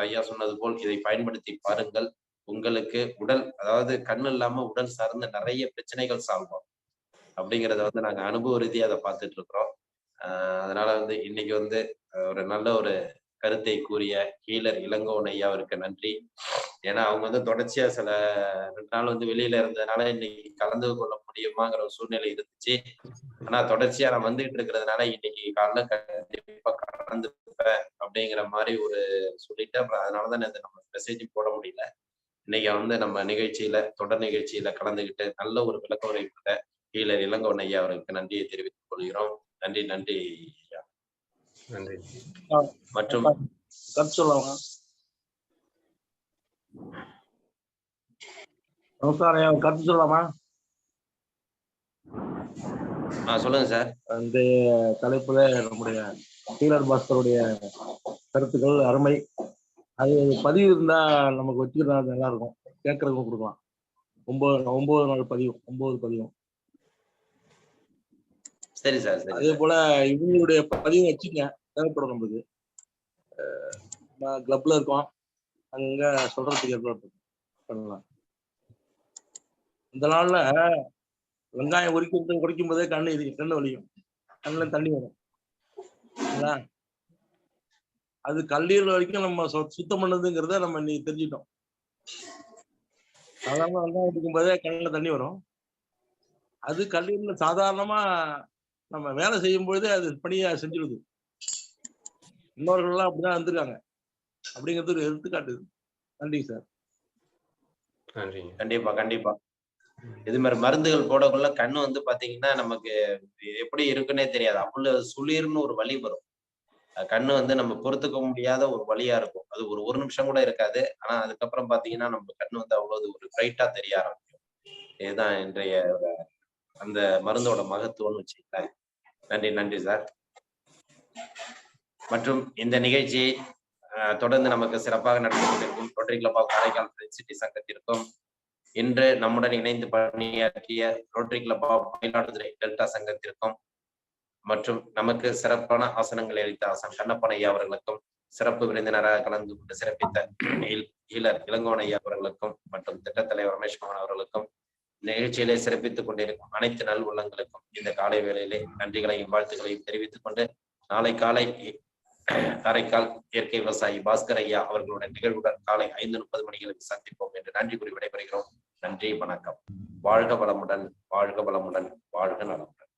ஐயா சொன்னது போல் இதை பயன்படுத்தி பாருங்கள். உங்களுக்கு உடல், அதாவது கண்ணு இல்லாம உடல் சார்ந்த நிறைய பிரச்சனைகள் சால்வ் ஆகும் அப்படிங்கிறத நாங்க அனுபவ ரீதியா அதை பார்த்துட்டு இருக்கிறோம். அதனால இன்னைக்கு ஒரு நல்ல ஒரு கருத்தை கூறிய ஹீலர் இளங்கோவன் ஐயா அவருக்கு நன்றி. ஏன்னா அவங்க தொடர்ச்சியா சில 2 நாள் வெளியில இருந்ததுனால இன்னைக்கு கலந்து கொள்ள முடியுமாங்கிற ஒரு சூழ்நிலை இருந்துச்சு. ஆனா தொடர்ச்சியா நான் வந்துகிட்டு இருக்கிறதுனால இன்னைக்கு காலைல கண்டிப்பா கலந்துப்பேன் அப்படிங்கிற மாதிரி ஒரு சொல்லிட்டு, அப்புறம் அதனாலதான் நம்ம மெசேஜ் போட முடியல. இன்னைக்கு நம்ம நிகழ்ச்சியில, தொடர் நிகழ்ச்சியில கலந்துகிட்டு நல்ல ஒரு விளக்க உரை கொடுத்த ஹீலர் இளங்கோவன் ஐயா அவருக்கு நன்றியை தெரிவித்துக் கொள்கிறோம். நன்றி ஐயா. நன்றி. மற்றும் நமஸ்காரம் ஐயா, கருத்து சொல்லலாமா? சொல்லுங்க சார். அந்த தலைப்புல நம்முடைய ஹீலர் பாஸ்கருடைய கருத்துக்கள் அருமை. அது பதிவு இருந்தா நமக்கு வச்சுக்கிறது நல்லா இருக்கும், கேட்கறதுக்கும் கொடுக்கலாம். 9 நாள் பதிவு, 9 பதிவும். சரி சார், சரி அதே சார். போல இவங்களுடைய பதிவு வச்சுங்க, தேவைப்படும் நம்மளுக்கு. கிளப்ல இருக்கோம், அங்க சொல்றதுக்கு ஏற்பாடு பண்ணலாம். இந்த நாள்ல வெங்காயம் உரிக்கும் போதே கண்ணு வலியும், கண்ணுல தண்ணி வரும். சரிங்களா? அது கல்லீரல் வரைக்கும் நம்ம சுத்தம் பண்ணதுங்கிறத நம்ம இன்னைக்கு தெரிஞ்சுட்டோம். சாதாரண வெங்காயம் உரிக்கும் போதே கண்ணுல தண்ணி வரும். அது கல்லீரல்ல சாதாரணமா நம்ம வேலை செய்யும் பொழுதே அது பணியா செஞ்சிடுது. முன்னோர்கள்லாம் அப்படிதான் இருந்திருக்காங்க அப்படிங்கிறது ஒரு எடுத்துக்காட்டு. நன்றி சார். நன்றிங்க. கண்டிப்பா, கண்டிப்பா. இது மாதிரி மருந்துகள் போடக்குள்ள கண்ணு வந்து பாத்தீங்கன்னா நமக்கு எப்படி இருக்குன்னே தெரியாது. அவ்வளவு சுளீர்னு ஒரு வலி வரும். கண்ணு வந்து நம்ம பொறுத்துக்க முடியாத ஒரு வலியா இருக்கும். அது ஒரு நிமிஷம் கூட இருக்காது. ஆனா அதுக்கப்புறம் பாத்தீங்கன்னா நம்ம கண்ணு வந்து அவ்வளவு ஒரு பிரைட்டா தெரிய ஆரம்பிக்கும். இதுதான் இன்றைய அந்த மருந்தோட மகத்துவம்னு வச்சுக்கலேன். நன்றி, நன்றி சார். மற்றும் இந்த நிகழ்ச்சியை தொடர்ந்து நமக்கு சிறப்பாக நடத்தி கொண்டிருக்கும் rotary club of Karaikal friends city சங்கத்திற்கும், இன்று நம்முடன் இணைந்து பணியாற்றிய rotary club of Mayiladuthurai delta சங்கத்திற்கும், மற்றும் நமக்கு சிறப்பான ஆசனங்களை அளித்த ஆசன் கண்ணப்பன் ஐயா அவர்களுக்கும், சிறப்பு விருந்தினராக கலந்து கொண்டு சிறப்பித்த ஈழர் இளங்கோவன் ஐயா அவர்களுக்கும், மற்றும் திட்டத்தலைவர் ரமேஷ்குமார் அவர்களுக்கும், நிகழ்ச்சியிலே சிறப்பித்துக் கொண்டிருக்கும் அனைத்து நல் உள்ளங்களுக்கும் இந்த காலை வேளையிலே நன்றிகளையும் வாழ்த்துக்களையும் தெரிவித்துக் கொண்டு, நாளை காலை காரைக்கால் இயற்கை விவசாயி பாஸ்கர் ஐயா அவர்களுடைய நிகழ்வுடன் காலை 5:30 மணிகளுக்கு சந்திப்போம் என்று நன்றி கூறி விடைபெறுகிறோம். நன்றி, வணக்கம். வாழ்க வளமுடன், வாழ்க வளமுடன், வாழ்க நலமுடன்.